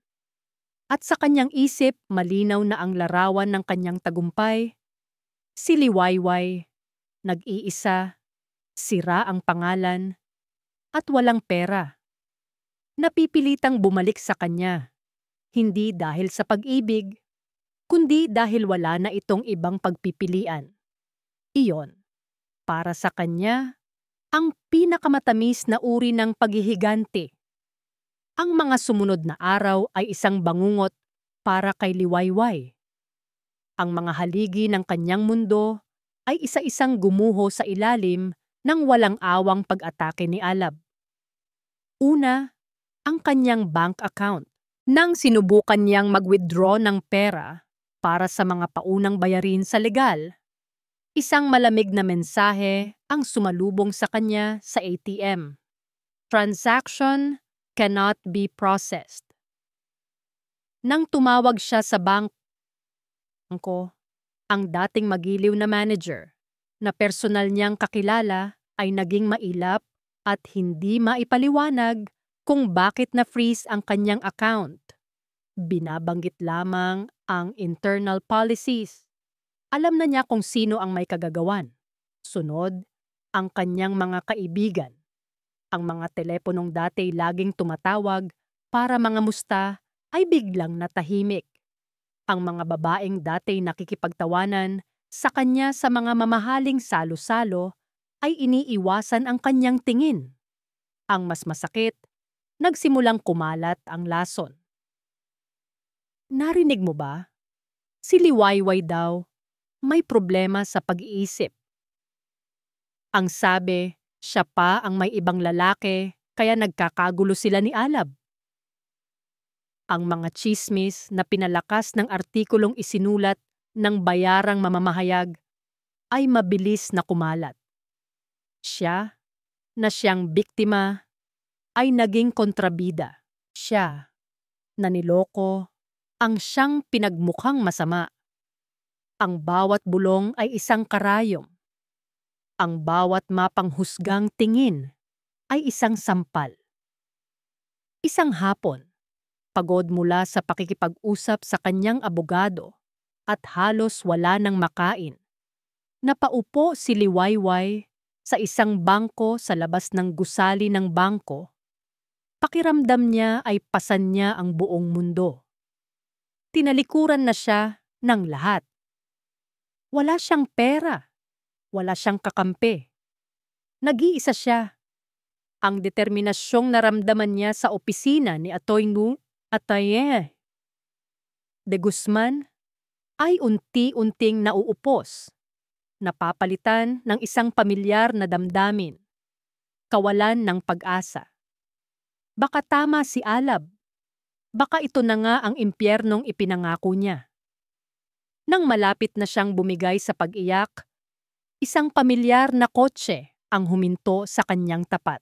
At sa kanyang isip, malinaw na ang larawan ng kanyang tagumpay. Si Liwayway, nag-iisa, sira ang pangalan, at walang pera. Napipilitang bumalik sa kanya, hindi dahil sa pag-ibig, kundi dahil wala na itong ibang pagpipilian. Iyon, para sa kanya, ang pinakamatamis na uri ng paghihigante. Ang mga sumunod na araw ay isang bangungot para kay Liwayway. Ang mga haligi ng kanyang mundo ay isa-isang gumuho sa ilalim ng walang awang pag-atake ni Alab. Una, ang kanyang bank account. Nang sinubukan niyang mag-withdraw ng pera para sa mga paunang bayarin sa legal, isang malamig na mensahe ang sumalubong sa kanya sa ATM. Transaction cannot be processed. Nang tumawag siya sa bangko, ang dating magiliw na manager na personal niyang kakilala ay naging mailap at hindi maipaliwanag kung bakit na-freeze ang kanyang account. Binabanggit lamang ang internal policies. Alam na niya kung sino ang may kagagawan. Sunod, ang kanyang mga kaibigan. Ang mga teleponong dati laging tumatawag para mga musta ay biglang natahimik. Ang mga babaeng dati nakikipagtawanan sa kanya sa mga mamahaling salo-salo ay iniiwasan ang kanyang tingin. Ang mas masakit, nagsimulang kumalat ang lason. Narinig mo ba? Si Liwayway daw, may problema sa pag-iisip. Ang sabi, siya pa ang may ibang lalaki kaya nagkakagulo sila ni Alab. Ang mga tsismis na pinalakas ng artikulong isinulat ng bayarang mamamahayag ay mabilis na kumalat. Siya, na siyang biktima, ay naging kontrabida. Siya, na niloko, ang siyang pinagmukhang masama. Ang bawat bulong ay isang karayom. Ang bawat mapanghusgang tingin ay isang sampal. Isang hapon, pagod mula sa pakikipag-usap sa kanyang abogado at halos wala nang makain, napaupo si Liwayway sa isang bangko sa labas ng gusali ng bangko. Pakiramdam niya ay pasan niya ang buong mundo. Tinalikuran na siya ng lahat. Wala siyang pera. Wala siyang kakampi. Nag-iisa siya. Ang determinasyong naramdaman niya sa opisina ni Atoy Ataye de Guzman ay unti-unting nauupos, napapalitan ng isang pamilyar na damdamin, kawalan ng pag-asa. Baka tama si Alab. Baka ito na nga ang impyernong ipinangako niya. Nang malapit na siyang bumigay sa pag-iyak, isang pamilyar na kotse ang huminto sa kanyang tapat.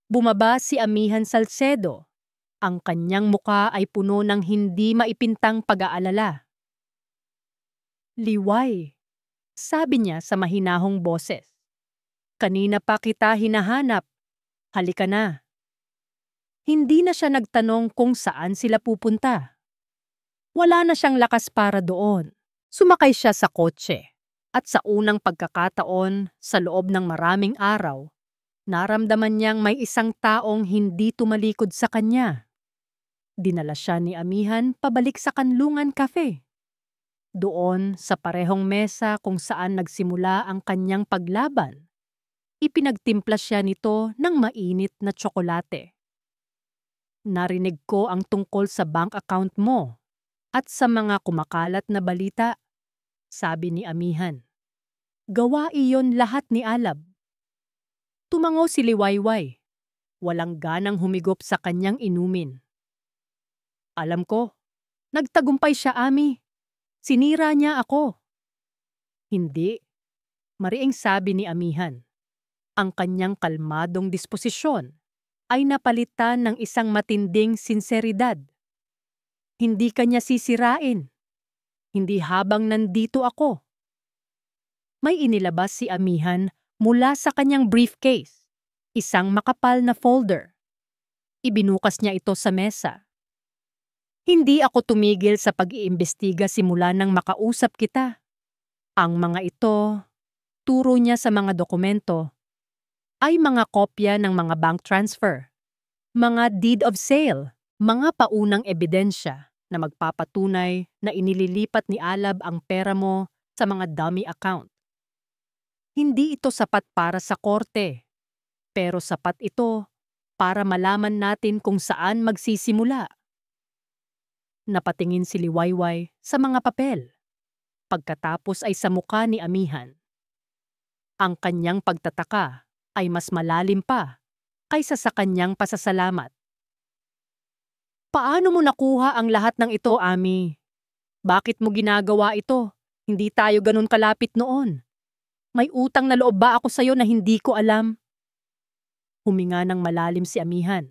Bumaba si Amihan Salcedo. Ang kanyang muka ay puno ng hindi maipintang pag-aalala. Liway, sabi niya sa mahinahong boses. Kanina pa kita hinahanap. Halika na. Hindi na siya nagtanong kung saan sila pupunta. Wala na siyang lakas para doon. Sumakay siya sa kotse. At sa unang pagkakataon, sa loob ng maraming araw, naramdaman niyang may isang taong hindi tumalikod sa kanya. Dinala siya ni Amihan pabalik sa Kanlungan Cafe. Doon sa parehong mesa kung saan nagsimula ang kanyang paglaban, ipinagtimpla siya nito ng mainit na tsokolate. Narinig ko ang tungkol sa bank account mo at sa mga kumakalat na balita, sabi ni Amihan. Gawa iyon lahat ni Alab. Tumango si Liwayway. Walang ganang humigop sa kanyang inumin. Alam ko, nagtagumpay siya, Ami. Sinira niya ako. Hindi, mariing sabi ni Amihan. Ang kanyang kalmadong disposisyon ay napalitan ng isang matinding sinseridad. Hindi kanya sisirain. Hindi habang nandito ako. May inilabas si Amihan mula sa kanyang briefcase, isang makapal na folder. Ibinukas niya ito sa mesa. Hindi ako tumigil sa pag-iimbestiga simula nang makausap kita. Ang mga ito, turo niya sa mga dokumento, ay mga kopya ng mga bank transfer, mga deed of sale, mga paunang ebidensya na magpapatunay na inililipat ni Alab ang pera mo sa mga dummy account. Hindi ito sapat para sa korte, pero sapat ito para malaman natin kung saan magsisimula. Napatingin si Liwayway sa mga papel. Pagkatapos ay sa muka ni Amihan. Ang kanyang pagtataka ay mas malalim pa kaysa sa kanyang pasasalamat. Paano mo nakuha ang lahat ng ito, Ami? Bakit mo ginagawa ito? Hindi tayo ganun kalapit noon. May utang na loob ba ako sa'yo na hindi ko alam? Huminga ng malalim si Amihan.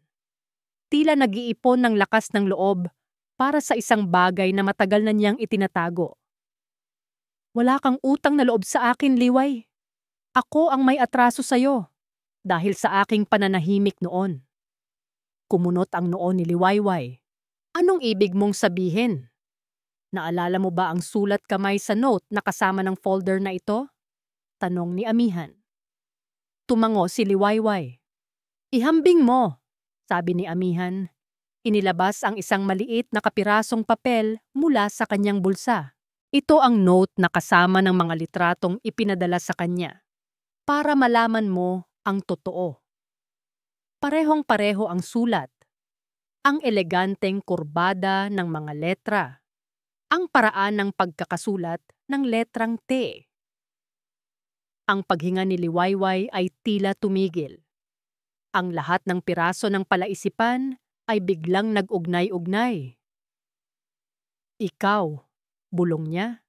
Tila nag-iipon ng lakas ng loob para sa isang bagay na matagal na niyang itinatago. Wala kang utang na loob sa akin, Liway. Ako ang may atraso sa'yo dahil sa aking pananahimik noon. Kumunot ang noo ni Liwayway. Anong ibig mong sabihin? Naalala mo ba ang sulat kamay sa note na kasama ng folder na ito? Tanong ni Amihan. Tumango si Liwayway. Ihambing mo, sabi ni Amihan. Inilabas ang isang maliit na kapirasong papel mula sa kanyang bulsa. Ito ang note na kasama ng mga litratong ipinadala sa kanya. Para malaman mo ang totoo. Parehong-pareho ang sulat. Ang eleganteng kurbada ng mga letra. Ang paraan ng pagkakasulat ng letrang T. Ang paghinga ni Liwayway ay tila tumigil. Ang lahat ng piraso ng palaisipan ay biglang nag-ugnay-ugnay. Ikaw, bulong niya.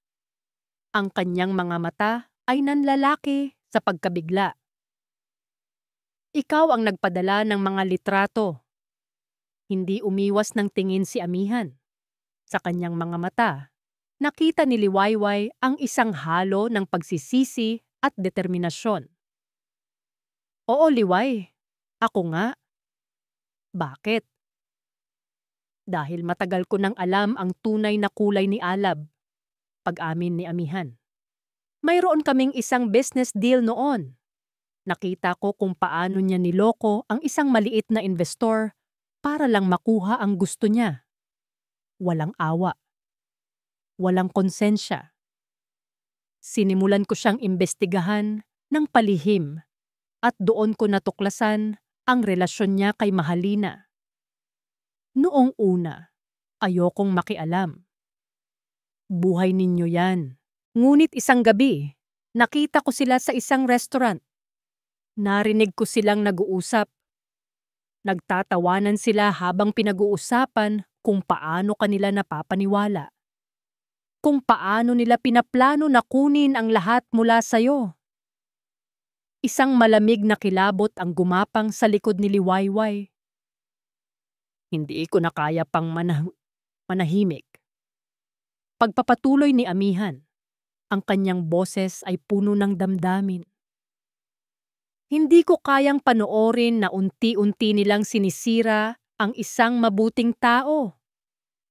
Ang kanyang mga mata ay nanlalaki sa pagkabigla. Ikaw ang nagpadala ng mga litrato. Hindi umiwas ng tingin si Amihan. Sa kanyang mga mata, nakita ni Liwayway ang isang halo ng pagsisisi at determinasyon. Oo, Liway. Ako nga. Bakit? Dahil matagal ko nang alam ang tunay na kulay ni Alab. Pag-amin ni Amihan. Mayroon kaming isang business deal noon. Nakita ko kung paano niya niloko ang isang maliit na investor para lang makuha ang gusto niya. Walang awa. Walang konsensya. Sinimulan ko siyang imbestigahan ng palihim at doon ko natuklasan ang relasyon niya kay Mahalina. Noong una, ayokong makialam. Buhay ninyo yan. Ngunit isang gabi, nakita ko sila sa isang restaurant. Narinig ko silang nag-uusap. Nagtatawanan sila habang pinag-uusapan kung paano kanila napapaniwala. Kung paano nila pinaplano na kunin ang lahat mula sa'yo. Isang malamig na kilabot ang gumapang sa likod ni Liwayway. Hindi ko na kaya pang manahimik. Pagpapatuloy ni Amihan, ang kanyang boses ay puno ng damdamin. Hindi ko kayang panoorin na unti-unti nilang sinisira ang isang mabuting tao.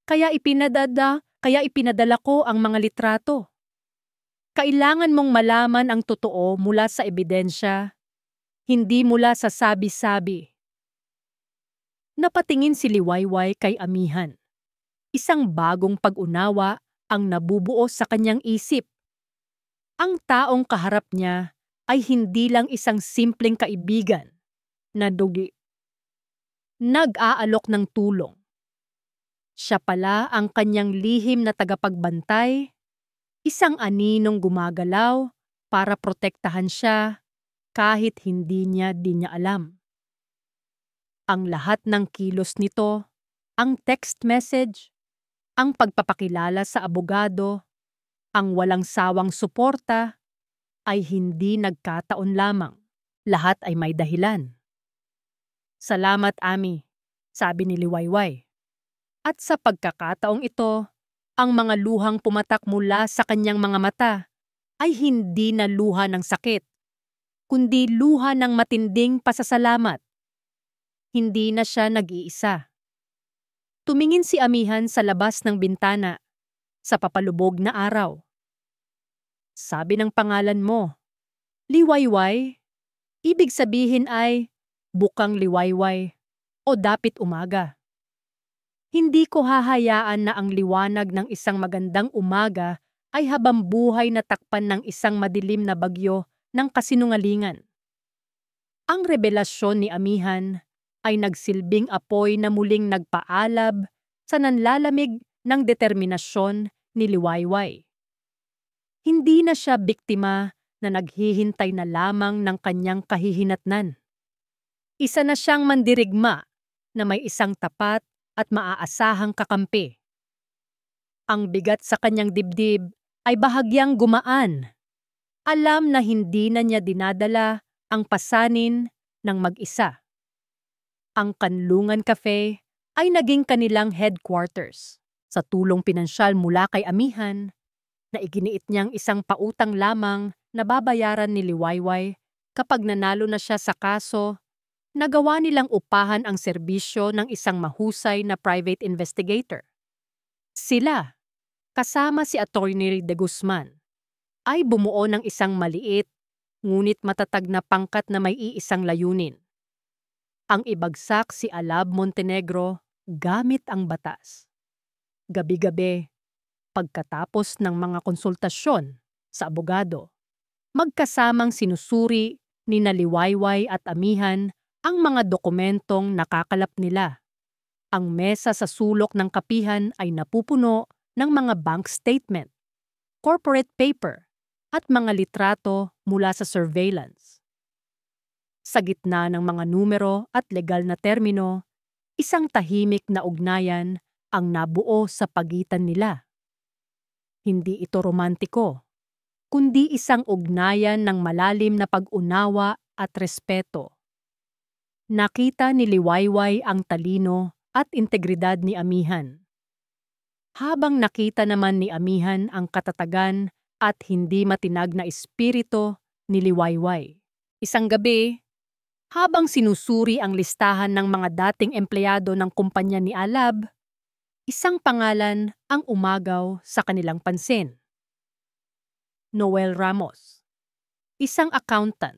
Kaya ipinadala ko ang mga litrato. Kailangan mong malaman ang totoo mula sa ebidensya, hindi mula sa sabi-sabi. Napatingin si Liwayway kay Amihan. Isang bagong pag-unawa ang nabubuo sa kanyang isip. Ang taong kaharap niya ay hindi lang isang simpleng kaibigan na nag-aalok ng tulong. Siya pala ang kanyang lihim na tagapagbantay, isang aninong gumagalaw para protektahan siya kahit hindi niya alam. Ang lahat ng kilos nito, ang text message, ang pagpapakilala sa abogado, ang walang sawang suporta, ay hindi nagkataon lamang. Lahat ay may dahilan. Salamat, Ami, sabi ni Liwayway. At sa pagkakataong ito, ang mga luhang pumatak mula sa kanyang mga mata ay hindi na luha ng sakit, kundi luha ng matinding pasasalamat. Hindi na siya nag-iisa. Tumingin si Amihan sa labas ng bintana, sa papalubog na araw. Sabi ng pangalan mo, Liwayway, ibig sabihin ay bukang liwayway o dapit umaga. Hindi ko hahayaan na ang liwanag ng isang magandang umaga ay habambuhay na takpan ng isang madilim na bagyo ng kasinungalingan. Ang revelasyon ni Amihan ay nagsilbing apoy na muling nagpaalab sa nanlalamig ng determinasyon ni Liwayway. Hindi na siya biktima na naghihintay na lamang ng kanyang kahihinatnan. Isa na siyang mandirigma na may isang tapat at maaasahang kakampi. Ang bigat sa kanyang dibdib ay bahagyang gumaan. Alam na hindi na niya dinadala ang pasanin ng mag-isa. Ang Kanlungan Cafe ay naging kanilang headquarters. Sa tulong pinansyal mula kay Amihan, na iginiit niyang isang pautang lamang na babayaran ni Liwayway kapag nanalo na siya sa kaso, nagawa nilang upahan ang serbisyo ng isang mahusay na private investigator. Sila, kasama si Attorney De Guzman, ay bumuo ng isang maliit ngunit matatag na pangkat na may iisang layunin. Ang ibagsak si Alab Montenegro gamit ang batas. Gabi-gabi, pagkatapos ng mga konsultasyon sa abogado, magkasamang sinusuri ni Liwayway at Amihan ang mga dokumentong nakakalap nila. Ang mesa sa sulok ng kapihan ay napupuno ng mga bank statement, corporate paper, at mga litrato mula sa surveillance. Sa gitna ng mga numero at legal na termino, isang tahimik na ugnayan ang nabuo sa pagitan nila. Hindi ito romantiko, kundi isang ugnayan ng malalim na pag-unawa at respeto. Nakita ni Liwayway ang talino at integridad ni Amihan, habang nakita naman ni Amihan ang katatagan at hindi matinag na espiritu ni Liwayway. Isang gabi, habang sinusuri ang listahan ng mga dating empleyado ng kumpanya ni Alab, isang pangalan ang umagaw sa kanilang pansin. Noel Ramos, isang accountant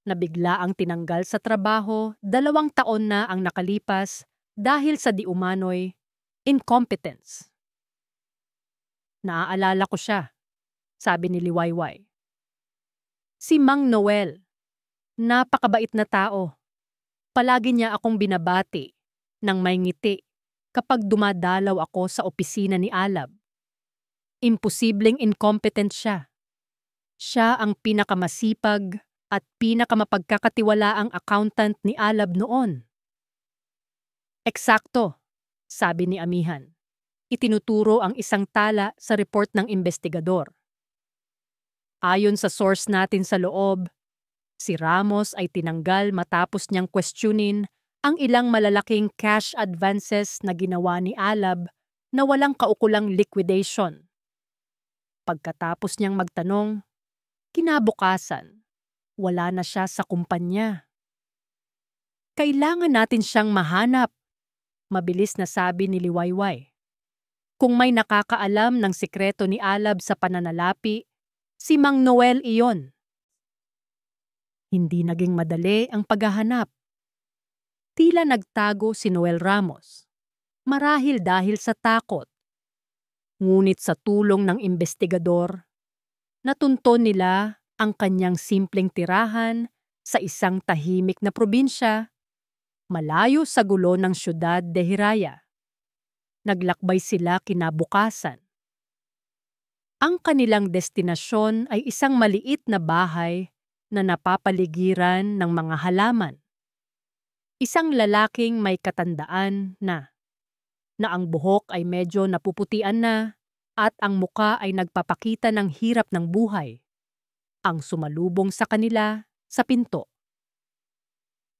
na bigla ang tinanggal sa trabaho 2 taon na ang nakalipas dahil sa di umano'y incompetence. Naaalala ko siya, sabi ni Liwayway. Si Mang Noel, napakabait na tao. Palagi niya akong binabati ng may ngiti kapag dumadalaw ako sa opisina ni Alab. Imposibleng incompetent siya. Siya ang pinakamasipag at pinakamapagkakatiwalaang accountant ni Alab noon. Eksakto, sabi ni Amihan. Itinuturo ang isang tala sa report ng investigador. Ayon sa source natin sa loob, si Ramos ay tinanggal matapos niyang questionin ang ilang malalaking cash advances na ginawa ni Alab na walang kaukulang liquidation. Pagkatapos niyang magtanong, kinabukasan, wala na siya sa kumpanya. Kailangan natin siyang mahanap, mabilis na sabi ni Liwayway. Kung may nakakaalam ng sikreto ni Alab sa pananalapi, si Mang Noel iyon. Hindi naging madali ang paghahanap. Tila nagtago si Noel Ramos, marahil dahil sa takot. Ngunit sa tulong ng investigador, natunto nila ang kanyang simpleng tirahan sa isang tahimik na probinsya, malayo sa gulo ng siyudad de Hiraya. Naglakbay sila kinabukasan. Ang kanilang destinasyon ay isang maliit na bahay na napapaligiran ng mga halaman. Isang lalaking may katandaan na ang buhok ay medyo napuputian na at ang muka ay nagpapakita ng hirap ng buhay, ang sumalubong sa kanila sa pinto.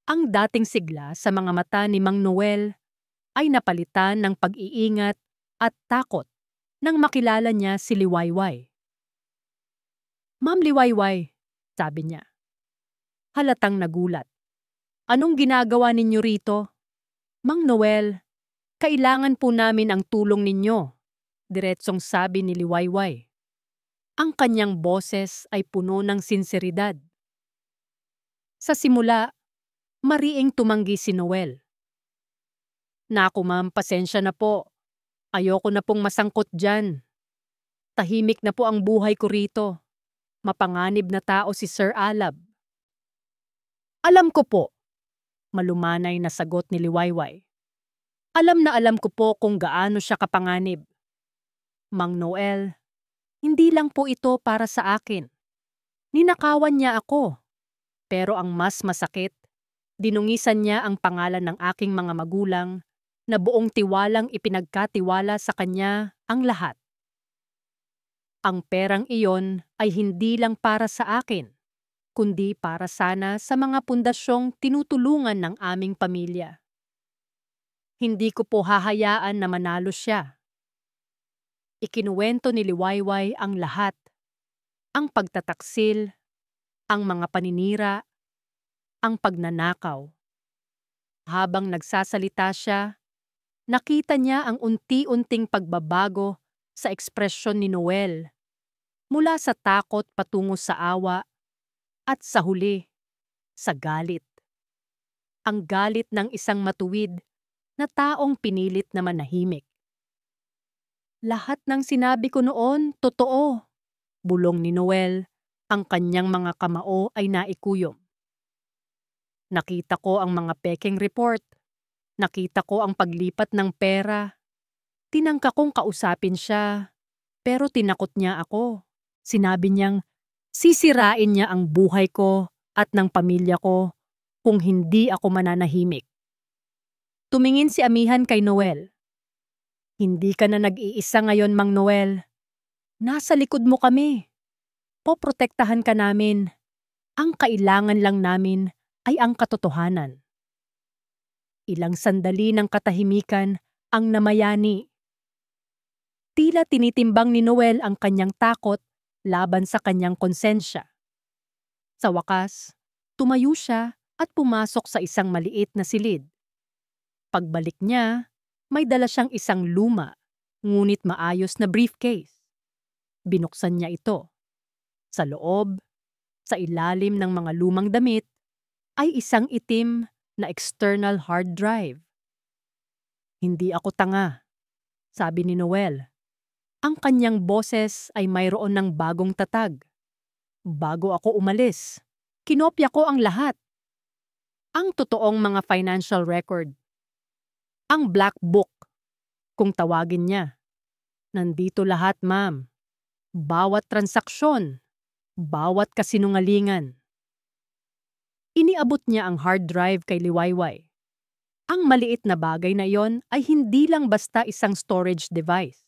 Ang dating sigla sa mga mata ni Mang Noel ay napalitan ng pag-iingat at takot nang makilala niya si Liwayway. Ma'am Liwayway, sabi niya. Halatang nagulat. Anong ginagawa ninyo rito? Mang Noel, kailangan po namin ang tulong ninyo, diretsong sabi ni Liwayway. Ang kanyang boses ay puno ng sinseridad. Sa simula, mariing tumanggi si Noel. Naku ma'am, pasensya na po. Ayoko na pong masangkot dyan. Tahimik na po ang buhay ko rito. Mapanganib na tao si Sir Alab. Alam ko po, malumanay na sagot ni Liwayway. Alam na alam ko po kung gaano siya kapanganib. Mang Noel, hindi lang po ito para sa akin. Ninakawan niya ako. Pero ang mas masakit, dinungisan niya ang pangalan ng aking mga magulang na buong tiwalang ipinagkatiwala sa kanya ang lahat. Ang perang iyon ay hindi lang para sa akin, kundi para sana sa mga pundasyong tinutulungan ng aming pamilya. Hindi ko po hahayaan na manalo siya. Ikinuwento ni Liwayway ang lahat, ang pagtataksil, ang mga paninira, ang pagnanakaw. Habang nagsasalita siya, nakita niya ang unti-unting pagbabago sa ekspresyon ni Noel mula sa takot patungo sa awa at sa huli, sa galit. Ang galit ng isang matuwid na taong pinilit na manahimik. Lahat ng sinabi ko noon, totoo. Bulong ni Noel, ang kanyang mga kamao ay naikuyom. Nakita ko ang mga pekeng report. Nakita ko ang paglipat ng pera. Tinangka kong kausapin siya, pero tinakot niya ako. Sinabi niyang, sisirain niya ang buhay ko at ng pamilya ko kung hindi ako mananahimik. Tumingin si Amihan kay Noel. Hindi ka na nag-iisa ngayon, Mang Noel. Nasa likod mo kami. Poprotektahan ka namin. Ang kailangan lang namin ay ang katotohanan. Ilang sandali ng katahimikan ang namayani. Tila tinitimbang ni Noel ang kanyang takot laban sa kanyang konsensya. Sa wakas, tumayo siya at pumasok sa isang maliit na silid. Pagbalik niya, may dala siyang isang luma, ngunit maayos na briefcase. Binuksan niya ito. Sa loob, sa ilalim ng mga lumang damit, ay isang itim na external hard drive. Hindi ako tanga, sabi ni Noel. Ang kanyang boses ay mayroon ng bagong tatag. Bago ako umalis, kinopya ko ang lahat. Ang totoong mga financial record. Ang black book, kung tawagin niya. Nandito lahat, ma'am. Bawat transaksyon, bawat kasinungalingan. Iniabot niya ang hard drive kay Liwayway. Ang maliit na bagay na iyon ay hindi lang basta isang storage device.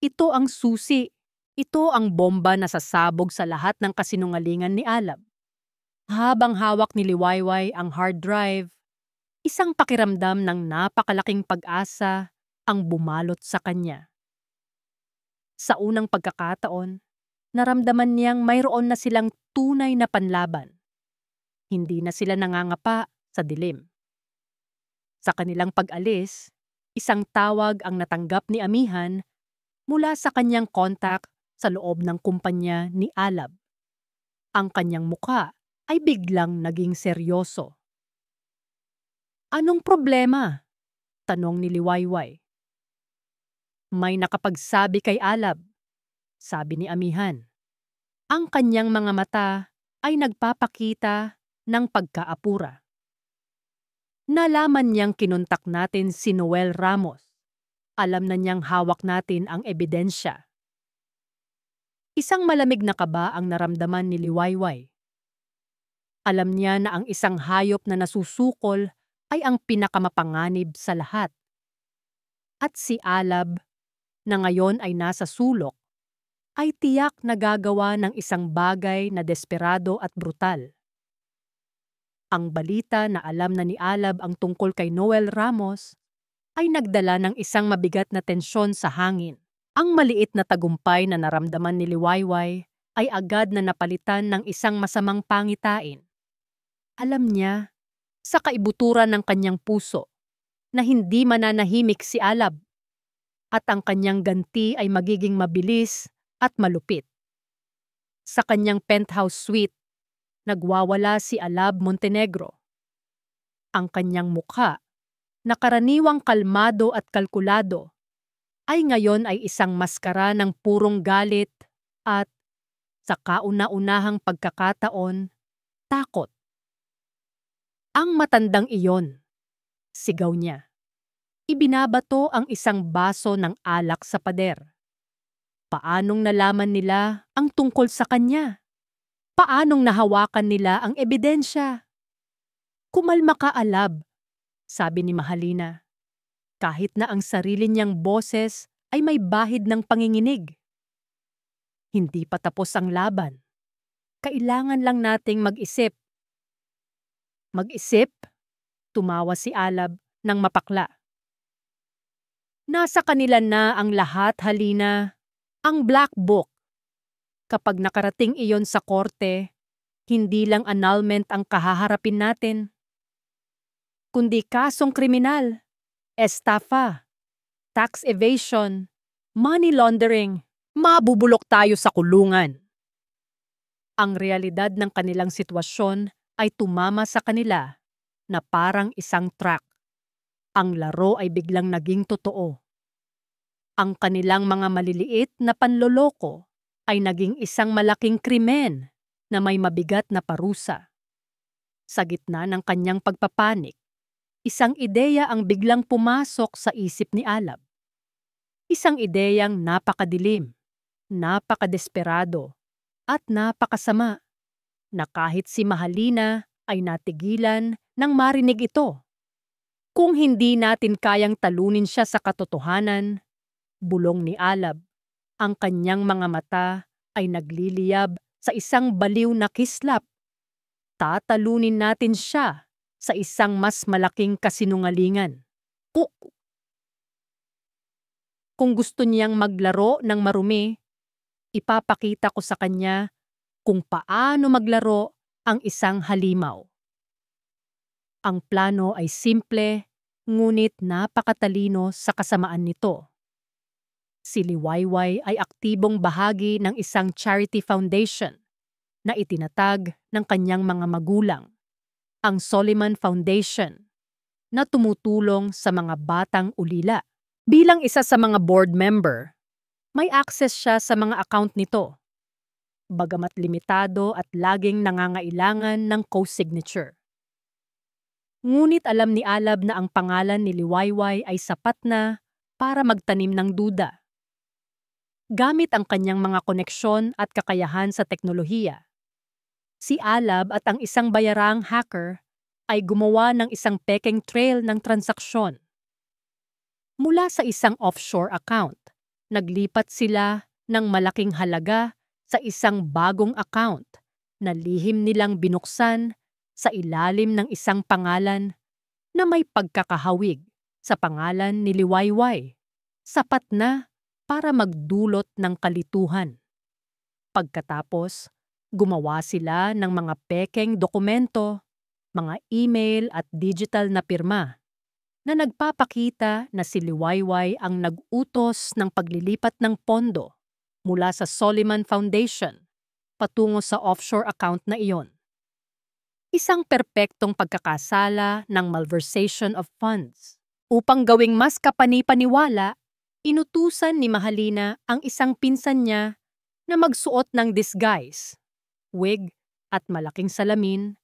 Ito ang susi. Ito ang bomba na sasabog sa lahat ng kasinungalingan ni Alab. Habang hawak ni Liwayway ang hard drive, isang pakiramdam ng napakalaking pag-asa ang bumalot sa kanya. Sa unang pagkakataon, naramdaman niyang mayroon na silang tunay na panlaban. Hindi na sila nangangapa sa dilim. Sa kanilang pag-alis, isang tawag ang natanggap ni Amihan mula sa kanyang kontak sa loob ng kumpanya ni Alab. Ang kanyang mukha ay biglang naging seryoso. Anong problema? Tanong ni Liwayway. May nakapagsabi kay Alab, sabi ni Amihan. Ang kanyang mga mata ay nagpapakita ng pagkaapura. Nalaman niyang kinontak natin si Noel Ramos. Alam na niyang hawak natin ang ebidensya. Isang malamig na kaba ang naramdaman ni Liwayway. Alam niya na ang isang hayop na nasusukol ay ang pinakamapanganib sa lahat. At si Alab, na ngayon ay nasa sulok, ay tiyak na gagawa ng isang bagay na desperado at brutal. Ang balita na alam na ni Alab ang tungkol kay Noel Ramos ay nagdala ng isang mabigat na tensyon sa hangin. Ang maliit na tagumpay na naramdaman ni Liwayway ay agad na napalitan ng isang masamang pangitain. Alam niya, sa kaibuturan ng kanyang puso, na hindi mananahimik si Alab at ang kanyang ganti ay magiging mabilis at malupit. Sa kanyang penthouse suite, nagwawala si Alab Montenegro. Ang kanyang mukha, na karaniwang kalmado at kalkulado, ay ngayon ay isang maskara ng purong galit at, sa kauna-unahang pagkakataon, takot. Ang matandang iyon, sigaw niya. Ibinabato ang isang baso ng alak sa pader. Paanong nalaman nila ang tungkol sa kanya? Paanong nahawakan nila ang ebidensya? Kumalma ka, Alab, sabi ni Mahalina. kahit na ang sarili niyang boses ay may bahid ng panginginig. Hindi pa tapos ang laban. Kailangan lang nating mag-isip. Mag-isip? Tumawa si Alab ng mapakla. Nasa kanila na ang lahat, Halina. Ang Black Book. Kapag nakarating iyon sa korte, hindi lang annulment ang kahaharapin natin, kundi kasong kriminal, estafa, tax evasion, money laundering. Mabubulok tayo sa kulungan. Ang realidad ng kanilang sitwasyon ay tumama sa kanila na parang isang track. Ang laro ay biglang naging totoo. Ang kanilang mga maliliit na panloloko ay naging isang malaking krimen na may mabigat na parusa. Sa gitna ng kanyang pagpapanik, isang ideya ang biglang pumasok sa isip ni Alab. Isang ideyang napakadilim, napakadesperado, at napakasama, na kahit si Mahalina ay natigilan nang marinig ito. Kung hindi natin kayang talunin siya sa katotohanan, bulong ni Alab, ang kanyang mga mata ay nagliliyab sa isang baliw na kislap. Tatalunin natin siya sa isang mas malaking kasinungalingan. Kung gusto niyang maglaro ng marumi, ipapakita ko sa kanya kung paano maglaro ang isang halimaw. Ang plano ay simple, ngunit napakatalino sa kasamaan nito. Si Liwayway ay aktibong bahagi ng isang charity foundation na itinatag ng kanyang mga magulang, ang Soliman Foundation, na tumutulong sa mga batang ulila. Bilang isa sa mga board member, may access siya sa mga account nito, bagamat limitado at laging nangangailangan ng co-signature. Ngunit alam ni Alab na ang pangalan ni Liwayway ay sapat na para magtanim ng duda. Gamit ang kanyang mga koneksyon at kakayahan sa teknolohiya, si Alab at ang isang bayarang hacker ay gumawa ng isang pekeng trail ng transaksyon. Mula sa isang offshore account, naglipat sila ng malaking halaga sa isang bagong account na lihim nilang binuksan sa ilalim ng isang pangalan na may pagkakahawig sa pangalan ni Liwayway, sapat na para magdulot ng kalituhan. Pagkatapos, gumawa sila ng mga pekeng dokumento, mga email at digital na pirma na nagpapakita na si Liwayway ang nag-utos ng paglilipat ng pondo mula sa Soliman Foundation patungo sa offshore account na iyon. Isang perpektong pagkakasala ng malversation of funds. Upang gawing mas kapani-paniwala, inutusan ni Mahalina ang isang pinsan niya na magsuot ng disguise, wig at malaking salamin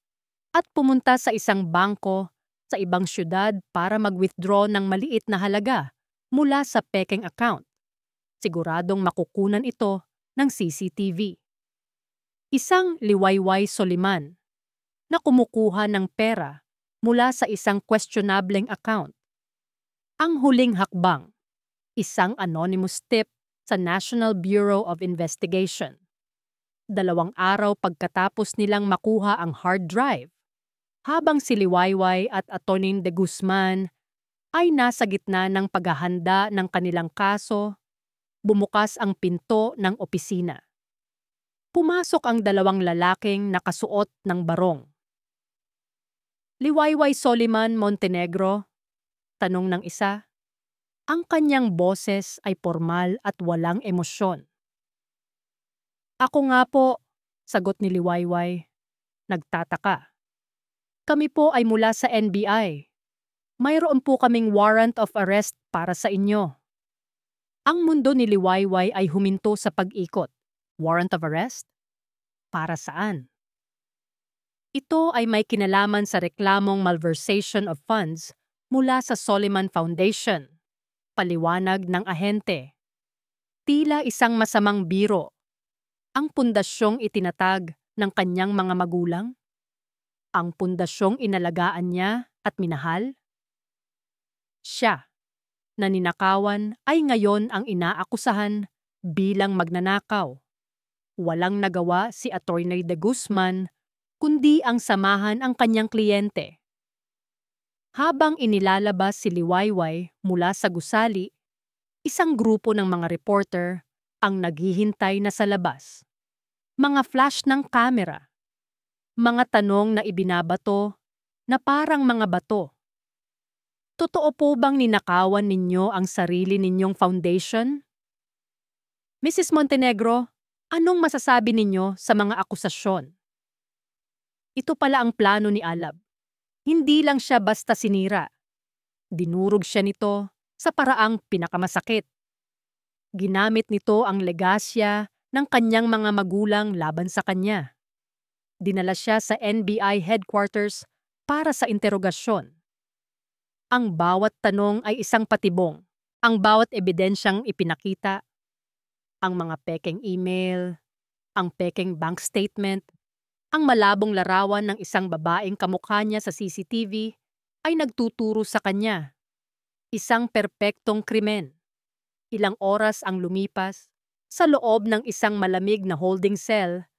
at pumunta sa isang bangko sa ibang syudad para mag-withdraw ng maliit na halaga mula sa pekeng account. Siguradong makukunan ito ng CCTV. Isang Liwayway Soliman na kumukuha ng pera mula sa isang questionableng account. Ang huling hakbang, isang anonymous tip sa National Bureau of Investigation. 2 araw pagkatapos nilang makuha ang hard drive, habang si Liwayway at Atty. De Guzman ay nasa gitna ng paghahanda ng kanilang kaso, bumukas ang pinto ng opisina. Pumasok ang 2 lalaking nakasuot ng barong. Liwayway Soliman Montenegro, tanong ng isa. Ang kanyang boses ay formal at walang emosyon. Ako nga po, sagot ni Liwayway. Nagtataka. Kami po ay mula sa NBI. Mayroon po kaming warrant of arrest para sa inyo. Ang mundo ni Liwayway ay huminto sa pag-ikot. Warrant of arrest? Para saan? Ito ay may kinalaman sa reklamong malversation of funds mula sa Soliman Foundation. Paliwanag ng ahente. Tila isang masamang biro. Ang pundasyong itinatag ng kanyang mga magulang? Ang pundasyong inalagaan niya at minahal? Siya, na ninakawan ay ngayon ang inaakusahan bilang magnanakaw. Walang nagawa si Atty. De Guzman kundi ang samahan ang kanyang kliyente. Habang inilalabas si Liwayway mula sa gusali, isang grupo ng mga reporter ang naghihintay na sa labas. Mga flash ng kamera, mga tanong na ibinabato na parang mga bato. Totoo po bang ninakawan ninyo ang sarili ninyong foundation? Mrs. Montenegro, anong masasabi ninyo sa mga akusasyon? Ito pala ang plano ni Alab. Hindi lang siya basta sinira. Dinurog siya nito sa paraang pinakamasakit. Ginamit nito ang legasya ng kanyang mga magulang laban sa kanya. Dinala siya sa NBI headquarters para sa interogasyon. Ang bawat tanong ay isang patibong. Ang bawat ebidensyang ipinakita, ang mga pekeng email, ang pekeng bank statement, ang malabong larawan ng isang babaeng kamukha niya sa CCTV ay nagtuturo sa kanya. Isang perpektong krimen. Ilang oras ang lumipas, sa loob ng isang malamig na holding cell,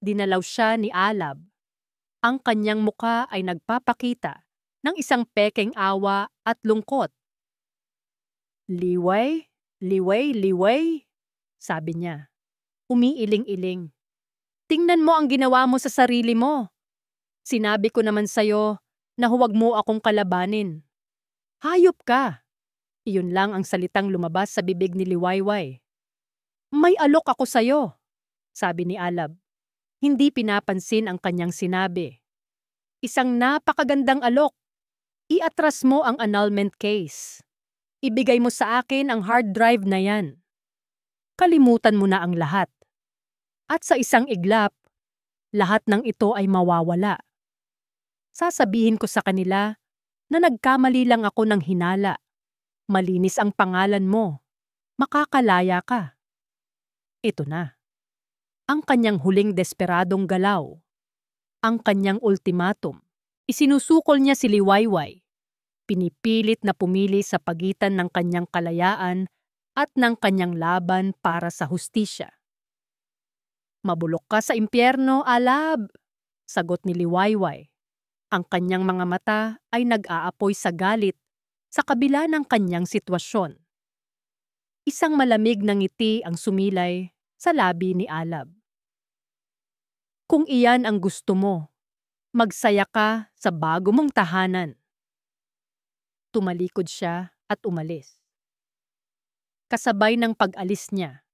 dinalaw siya ni Alab. Ang kanyang muka ay nagpapakita ng isang pekeng awa at lungkot. "Liway, liway, liway," sabi niya. Umiiling-iling. "Tingnan mo ang ginawa mo sa sarili mo. Sinabi ko naman sa'yo na huwag mo akong kalabanin. Hayop ka." Iyon lang ang salitang lumabas sa bibig ni Liwayway. "May alok ako sa'yo," sabi ni Alab. Hindi pinapansin ang kanyang sinabi. "Isang napakagandang alok. Iatras mo ang annulment case. Ibigay mo sa akin ang hard drive na yan. Kalimutan mo na ang lahat. At sa isang iglap, lahat ng ito ay mawawala. Sasabihin ko sa kanila na nagkamali lang ako ng hinala. Malinis ang pangalan mo. Makakalaya ka." Ito na. Ang kanyang huling desperadong galaw. Ang kanyang ultimatum. Isinusukol niya si Liwayway. Pinipilit na pumili sa pagitan ng kanyang kalayaan at ng kanyang laban para sa hustisya. "Mabulok ka sa impyerno, Alab," sagot ni Liwayway. Ang kanyang mga mata ay nag-aapoy sa galit sa kabila ng kanyang sitwasyon. Isang malamig na ngiti ang sumilay sa labi ni Alab. "Kung iyan ang gusto mo, magsaya ka sa bago mong tahanan." Tumalikod siya at umalis. Kasabay ng pag-alis niya,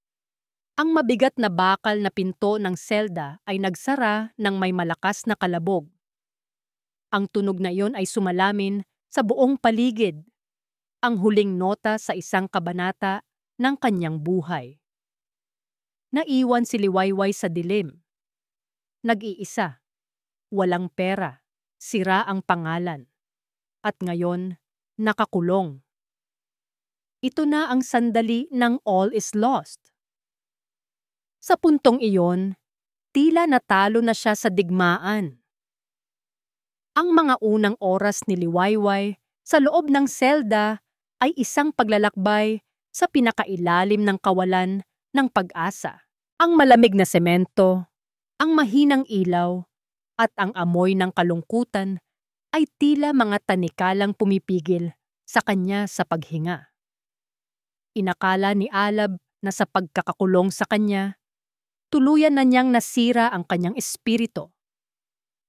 ang mabigat na bakal na pinto ng selda ay nagsara ng may malakas na kalabog. Ang tunog na iyon ay sumalamin sa buong paligid, ang huling nota sa isang kabanata ng kanyang buhay. Naiwan si Liwayway sa dilim. Nag-iisa, walang pera, sira ang pangalan, at ngayon nakakulong. Ito na ang sandali ng all is lost. Sa puntong iyon, tila natalo na siya sa digmaan. Ang mga unang oras ni Liwayway sa loob ng selda ay isang paglalakbay sa pinakailalim ng kawalan ng pag-asa. Ang malamig na semento, ang mahinang ilaw, at ang amoy ng kalungkutan ay tila mga tanikalang pumipigil sa kanya sa paghinga. Inakala ni Alab na sa pagkakakulong sa kanya, tuluyan na niyang nasira ang kanyang espiritu.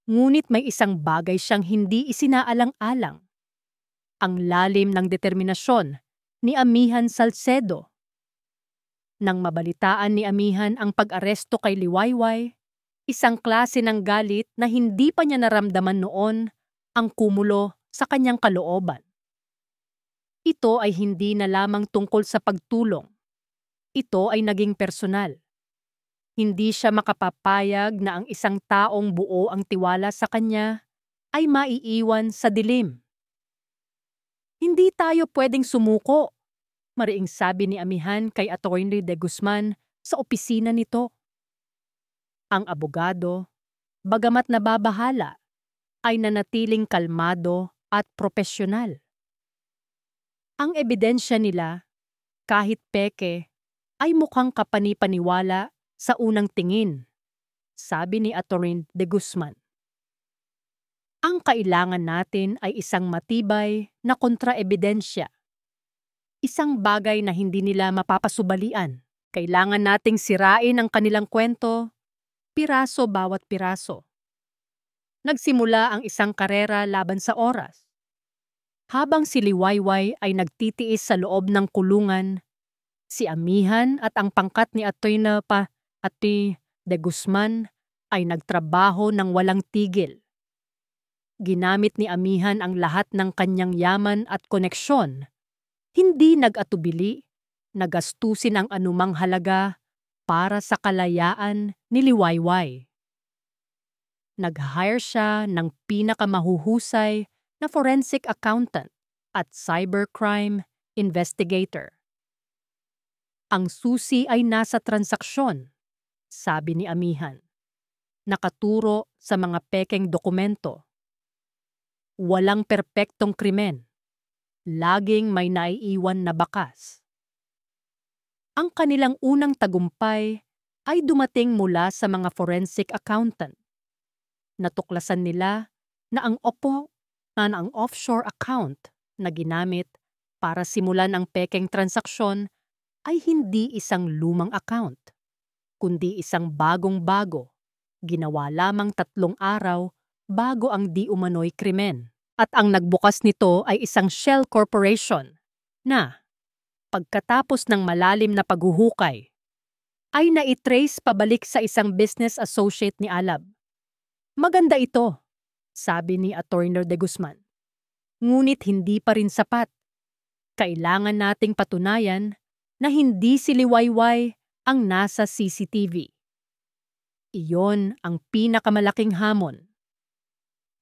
Ngunit may isang bagay siyang hindi isinaalang-alang. Ang lalim ng determinasyon ni Amihan Salcedo. Nang mabalitaan ni Amihan ang pag-aresto kay Liwayway, isang klase ng galit na hindi pa niya naramdaman noon ang kumulo sa kanyang kalooban. Ito ay hindi na lamang tungkol sa pagtulong. Ito ay naging personal. Hindi siya makapapayag na ang isang taong buo ang tiwala sa kanya ay maiiwan sa dilim. "Hindi tayo pwedeng sumuko," mariing sabi ni Amihan kay Atty. De Guzman sa opisina nito. Ang abogado, bagamat nababahala, ay nanatiling kalmado at propesyonal. Ang ebidensya nila, kahit peke, ay mukhang kapani-paniwala sa unang tingin, sabi ni Atty. De Guzman. Ang kailangan natin ay isang matibay na kontraebidensya. Isang bagay na hindi nila mapapasubalian. Kailangan nating sirain ang kanilang kwento, piraso bawat piraso. Nagsimula ang isang karera laban sa oras. Habang si Liwayway ay nagtitiis sa loob ng kulungan, si Amihan at ang pangkat ni Atty. De Guzman ay nagtrabaho ng walang tigil. Ginamit ni Amihan ang lahat ng kanyang yaman at koneksyon. Hindi nag-atubili, nagastusin ang anumang halaga para sa kalayaan ni Liwayway. Nag-hire siya ng pinakamahuhusay na forensic accountant at cybercrime investigator. Ang susi ay nasa transaksyon, sabi ni Amihan. Nakaturo sa mga pekeng dokumento. Walang perpektong krimen. Laging may naiiwan na bakas. Ang kanilang unang tagumpay ay dumating mula sa mga forensic accountant. Natuklasan nila na ang offshore account na ginamit para simulan ang pekeng transaksyon ay hindi isang lumang account, kundi isang bagong-bago, ginawa lamang 3 araw bago ang di umano'y krimen. At ang nagbukas nito ay isang shell corporation na, pagkatapos ng malalim na paghuhukay, ay naitrace pabalik sa isang business associate ni Alab. Maganda ito, sabi ni Atty. De Guzman. Ngunit hindi pa rin sapat. Kailangan nating patunayan na hindi si Liwayway ang nasa CCTV. Iyon ang pinakamalaking hamon.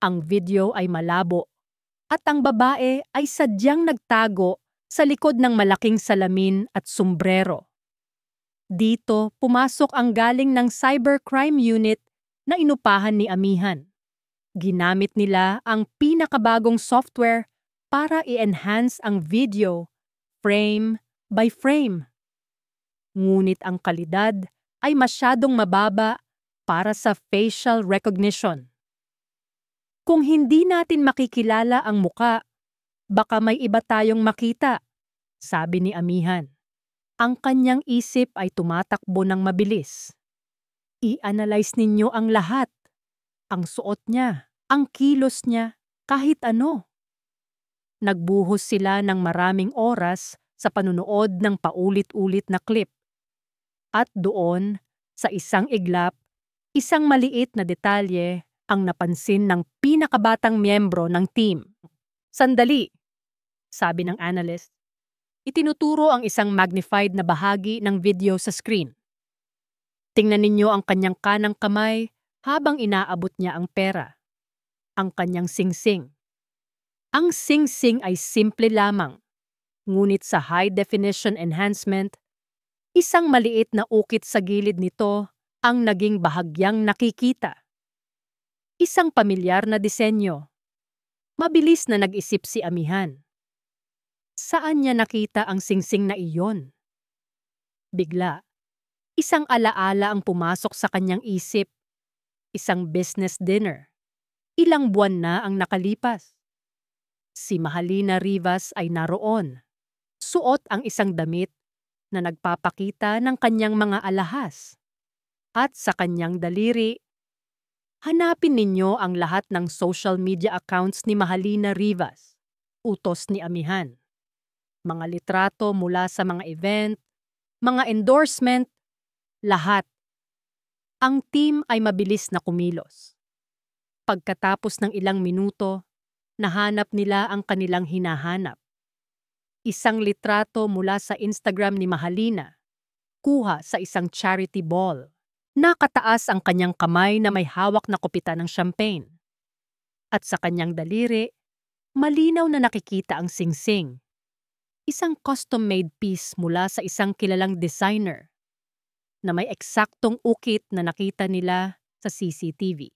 Ang video ay malabo at ang babae ay sadyang nagtago sa likod ng malaking salamin at sombrero. Dito pumasok ang galing ng cybercrime unit na inupahan ni Amihan. Ginamit nila ang pinakabagong software para i-enhance ang video frame by frame. Ngunit ang kalidad ay masyadong mababa para sa facial recognition. Kung hindi natin makikilala ang muka, baka may iba tayong makita, sabi ni Amihan. Ang kanyang isip ay tumatakbo ng mabilis. I-analyze ninyo ang lahat. Ang suot niya, ang kilos niya, kahit ano. Nagbuhos sila ng maraming oras sa panunood ng paulit-ulit na clip. At doon, sa isang iglap, isang maliit na detalye ang napansin ng pinakabatang miyembro ng team. Sandali, sabi ng analyst. Itinuturo ang isang magnified na bahagi ng video sa screen. Tingnan ninyo ang kanyang kanang kamay habang inaabot niya ang pera. Ang kanyang singsing. Ang singsing ay simple lamang, ngunit sa high-definition enhancement, isang maliit na ukit sa gilid nito ang naging bahagyang nakikita. Isang pamilyar na disenyo. Mabilis na nag-isip si Amihan. Saan niya nakita ang singsing na iyon? Bigla, isang alaala ang pumasok sa kanyang isip. Isang business dinner. Ilang buwan na ang nakalipas. Si Mahalina Rivas ay naroon. Suot ang isang damit na nagpapakita ng kanyang mga alahas. At sa kanyang daliri, hanapin ninyo ang lahat ng social media accounts ni Mahalina Rivas, utos ni Amihan. Mga litrato mula sa mga event, mga endorsement, lahat. Ang team ay mabilis na kumilos. Pagkatapos ng ilang minuto, nahanap nila ang kanilang hinahanap. Isang litrato mula sa Instagram ni Mahalina, kuha sa isang charity ball. Nakataas ang kanyang kamay na may hawak na kopitan ng champagne. At sa kanyang daliri, malinaw na nakikita ang singsing. Isang custom-made piece mula sa isang kilalang designer na may eksaktong ukit na nakita nila sa CCTV.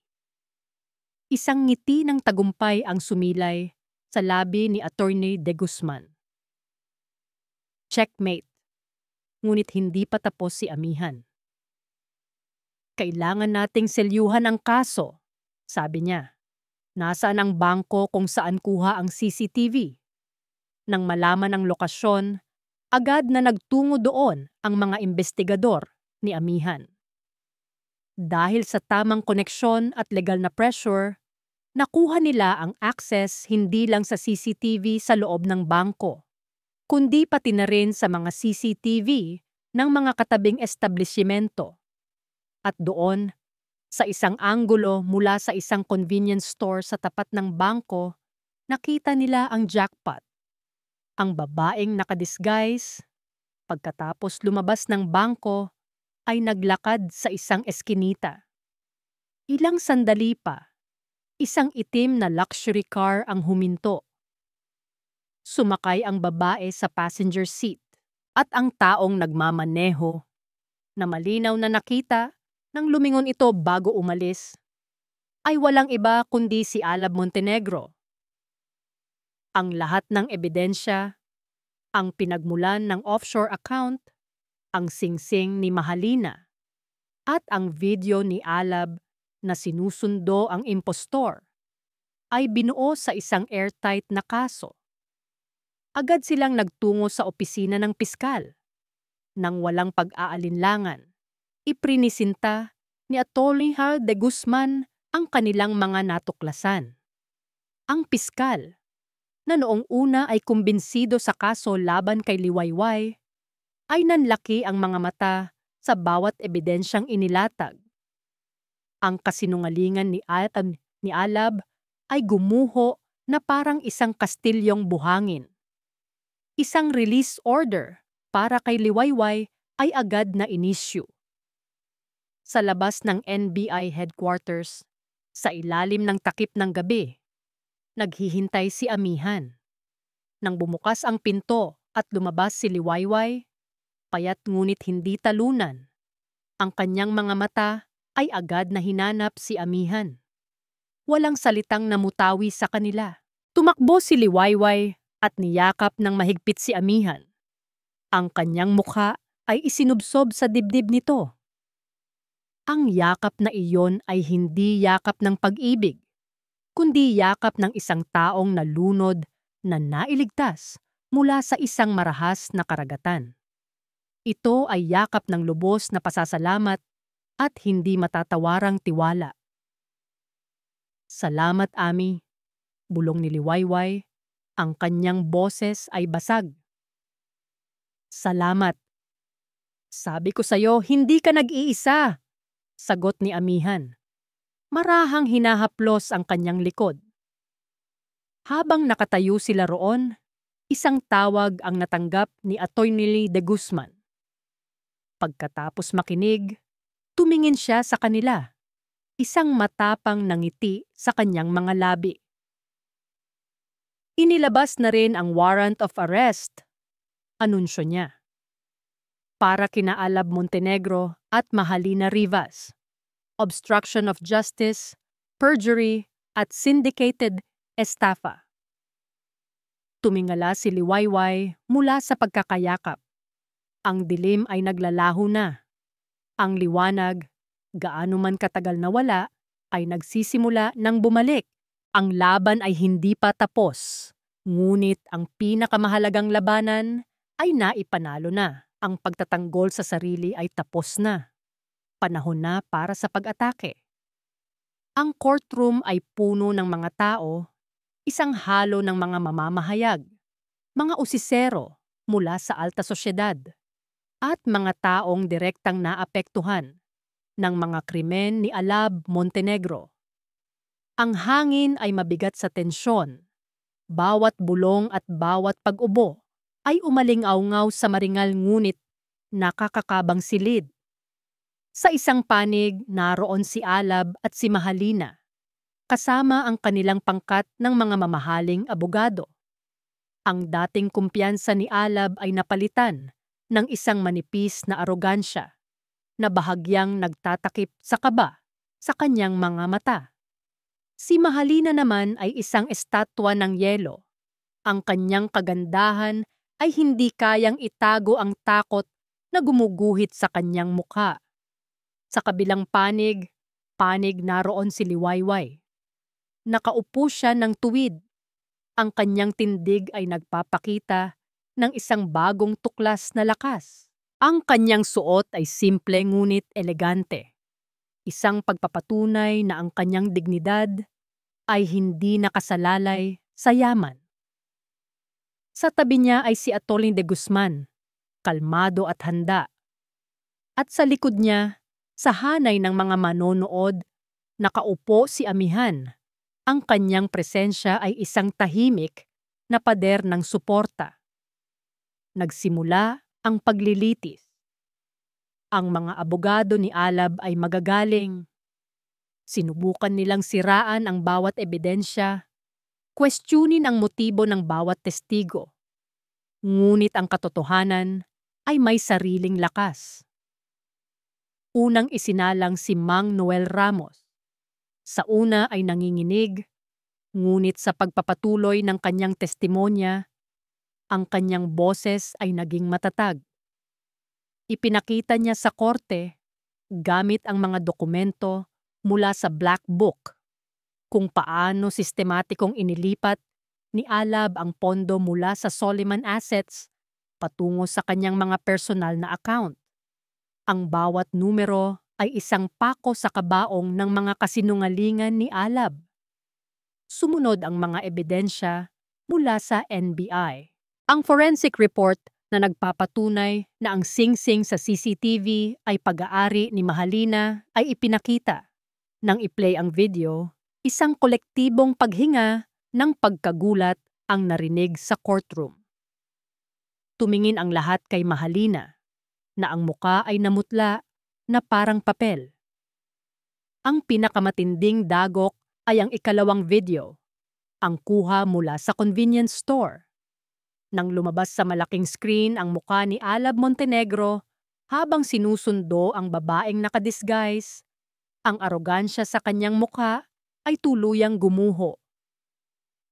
Isang ngiti ng tagumpay ang sumilay sa labi ni Atty. De Guzman. Checkmate. Ngunit hindi pa tapos si Amihan. Kailangan nating selyuhan ang kaso, sabi niya. Nasaan ang bangko kung saan kuha ang CCTV? Nang malaman ang lokasyon, agad na nagtungo doon ang mga investigador ni Amihan. Dahil sa tamang koneksyon at legal na pressure, nakuha nila ang access hindi lang sa CCTV sa loob ng bangko, kundi pati na rin sa mga CCTV ng mga katabing establishmento. At doon, sa isang anggulo mula sa isang convenience store sa tapat ng bangko, nakita nila ang jackpot. Ang babaeng nakadisguise, pagkatapos lumabas ng bangko, ay naglakad sa isang eskinita. Ilang sandali pa, isang itim na luxury car ang huminto. Sumakay ang babae sa passenger seat at ang taong nagmamaneho, na malinaw na nakita nang lumingon ito bago umalis, ay walang iba kundi si Alab Montenegro. Ang lahat ng ebidensya, ang pinagmulan ng offshore account, ang singsing ni Mahalina, at ang video ni Alab na sinusundo ang impostor, ay binuo sa isang airtight na kaso. Agad silang nagtungo sa opisina ng piskal. Nang walang pag-aalinlangan, iprinisinta ni Atty. Harold de Guzman ang kanilang mga natuklasan. Ang piskal, na noong una ay kumbinsido sa kaso laban kay Liwayway, ay nanlaki ang mga mata sa bawat ebidensyang inilatag. Ang kasinungalingan ni Alab ay gumuho na parang isang kastilyong buhangin. Isang release order para kay Liwayway ay agad na inisyu. Sa labas ng NBI headquarters, sa ilalim ng takip ng gabi, naghihintay si Amihan. Nang bumukas ang pinto at lumabas si Liwayway, payat ngunit hindi talunan, ang kanyang mga mata ay agad na hinanap si Amihan. Walang salitang namutawi sa kanila. Tumakbo si Liwayway at niyakap ng mahigpit si Amihan. Ang kanyang mukha ay isinubsob sa dibdib nito. Ang yakap na iyon ay hindi yakap ng pag-ibig, kundi yakap ng isang taong nalunod na nailigtas mula sa isang marahas na karagatan. Ito ay yakap ng lubos na pasasalamat at hindi matatawarang tiwala. Salamat, Ami, bulong ni Liwayway, ang kanyang boses ay basag. Salamat. Sabi ko sa'yo, hindi ka nag-iisa, sagot ni Amihan. Marahang hinahaplos ang kanyang likod. Habang nakatayo sila roon, isang tawag ang natanggap ni Atty. de Guzman. Pagkatapos makinig, tumingin siya sa kanila, isang matapang na ngiti sa kanyang mga labi. Inilabas na rin ang warrant of arrest, anunsyo niya, para kina Alab Montenegro at Mahalina Rivas, obstruction of justice, perjury, at syndicated estafa. Tumingala si Liwayway mula sa pagkakayakap. Ang dilim ay naglalaho na. Ang liwanag, gaano man katagal na wala, ay nagsisimula nang bumalik. Ang laban ay hindi pa tapos, ngunit ang pinakamahalagang labanan ay naipanalo na. Ang pagtatanggol sa sarili ay tapos na. Panahon na para sa pag-atake. Ang courtroom ay puno ng mga tao, isang halo ng mga mamamahayag, mga usisero mula sa alta sosyedad, at mga taong direktang naapektuhan ng mga krimen ni Alab Montenegro. Ang hangin ay mabigat sa tensyon. Bawat bulong at bawat pag-ubo ay umaling-awngaw sa maringal ngunit nakakakabang silid. Sa isang panig, naroon si Alab at si Mahalina, kasama ang kanilang pangkat ng mga mamahaling abogado. Ang dating kumpiyansa ni Alab ay napalitan ng isang manipis na arogansya, na bahagyang nagtatakip sa kaba sa kanyang mga mata. Si Mahalina naman ay isang estatwa ng yelo. Ang kanyang kagandahan ay hindi kayang itago ang takot na gumuguhit sa kanyang mukha. Sa kabilang panig naroon si Liwayway. Nakaupo siya ng tuwid. Ang kanyang tindig ay nagpapakita ng isang bagong tuklas na lakas. Ang kanyang suot ay simple ngunit elegante. Isang pagpapatunay na ang kanyang dignidad ay hindi nakasalalay sa yaman. Sa tabi niya ay si Atty. De Guzman, kalmado at handa. At sa likod niya, sa hanay ng mga manonood, nakaupo si Amihan. Ang kanyang presensya ay isang tahimik na pader ng suporta. Nagsimula ang paglilitis. Ang mga abogado ni Alab ay magagaling. Sinubukan nilang siraan ang bawat ebidensya, questionin ang motibo ng bawat testigo. Ngunit ang katotohanan ay may sariling lakas. Unang isinalang si Mang Noel Ramos. Sa una ay nanginginig, ngunit sa pagpapatuloy ng kanyang testimonya, ang kanyang boses ay naging matatag. Ipinakita niya sa korte, gamit ang mga dokumento mula sa Black Book, kung paano sistematikong inilipat ni Alab ang pondo mula sa Soliman Assets patungo sa kanyang mga personal na account. Ang bawat numero ay isang pako sa kabaong ng mga kasinungalingan ni Alab. Sumunod ang mga ebidensya mula sa NBI. Ang forensic report na nagpapatunay na ang singsing sa CCTV ay pag-aari ni Mahalina ay ipinakita. Nang i-play ang video, isang kolektibong paghinga ng pagkagulat ang narinig sa courtroom. Tumingin ang lahat kay Mahalina na ang muka ay namutla na parang papel. Ang pinakamatinding dagok ay ang ikalawang video, ang kuha mula sa convenience store. Nang lumabas sa malaking screen ang muka ni Alab Montenegro habang sinusundo ang babaeng nakadisguise, ang arogansya sa kanyang muka ay tuluyang gumuho.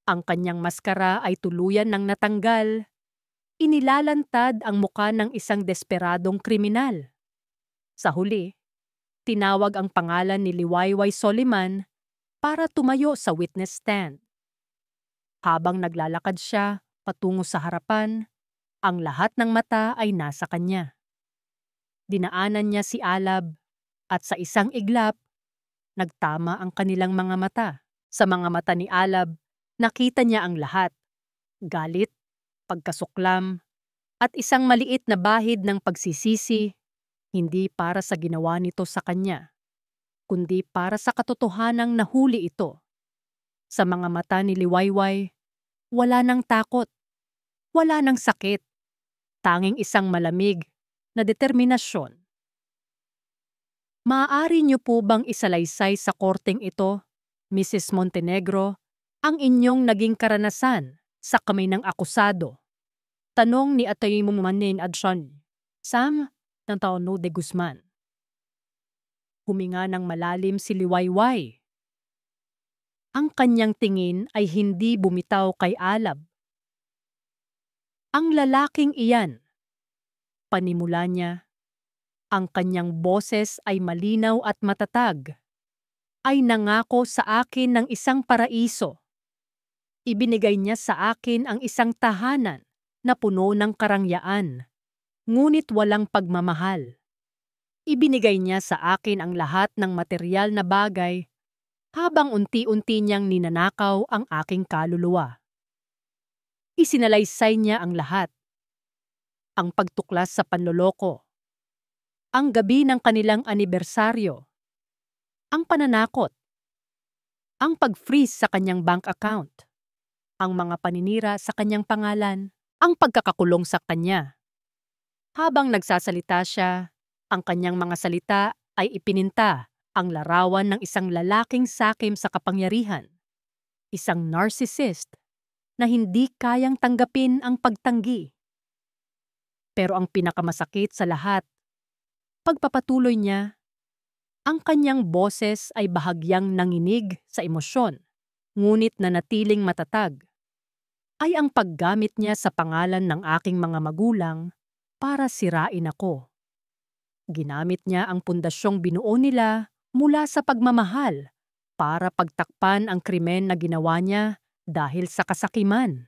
Ang kanyang maskara ay tuluyan ng natanggal. Inilalantad ang muka ng isang desperadong kriminal. Sa huli, tinawag ang pangalan ni Liwayway Soliman para tumayo sa witness stand. Habang naglalakad siya patungo sa harapan, ang lahat ng mata ay nasa kanya. Dinaanan niya si Alab at sa isang iglap, nagtama ang kanilang mga mata. Sa mga mata ni Alab, nakita niya ang lahat. Galit, pagkasuklam, at isang maliit na bahid ng pagsisisi, hindi para sa ginawa nito sa kanya, kundi para sa katotohanang nahuli ito. Sa mga mata ni Liwayway, wala nang takot, wala nang sakit, tanging isang malamig na determinasyon. Maaari niyo po bang isalaysay sa korteng ito, Mrs. Montenegro, ang inyong naging karanasan sa kamay ng akusado? Tanong ni Atty. Mumanin Adson, Sam ng Atty. De Guzman. Huminga ng malalim si Liwayway. Ang kanyang tingin ay hindi bumitaw kay Alab. Ang lalaking iyan, panimula niya, ang kanyang boses ay malinaw at matatag, ay nangako sa akin ng isang paraiso. Ibinigay niya sa akin ang isang tahanan na puno ng karangyaan, ngunit walang pagmamahal. Ibinigay niya sa akin ang lahat ng material na bagay habang unti-unti niyang ninanakaw ang aking kaluluwa. Isinalaysay niya ang lahat. Ang pagtuklas sa panloloko, ang gabi ng kanilang anibersaryo, ang pananakot, ang pag-freeze sa kanyang bank account, ang mga paninira sa kanyang pangalan, ang pagkakakulong sa kanya. Habang nagsasalita siya, ang kanyang mga salita ay ipininta ang larawan ng isang lalaking sakim sa kapangyarihan, isang narcissist na hindi kayang tanggapin ang pagtanggi. Pero ang pinakamasakit sa lahat, pagpapatuloy niya, ang kanyang boses ay bahagyang nanginig sa emosyon, ngunit nanatiling matatag. ay ang paggamit niya sa pangalan ng aking mga magulang para sirain ako. Ginamit niya ang pundasyong binuo nila mula sa pagmamahal para pagtakpan ang krimen na ginawa niya dahil sa kasakiman.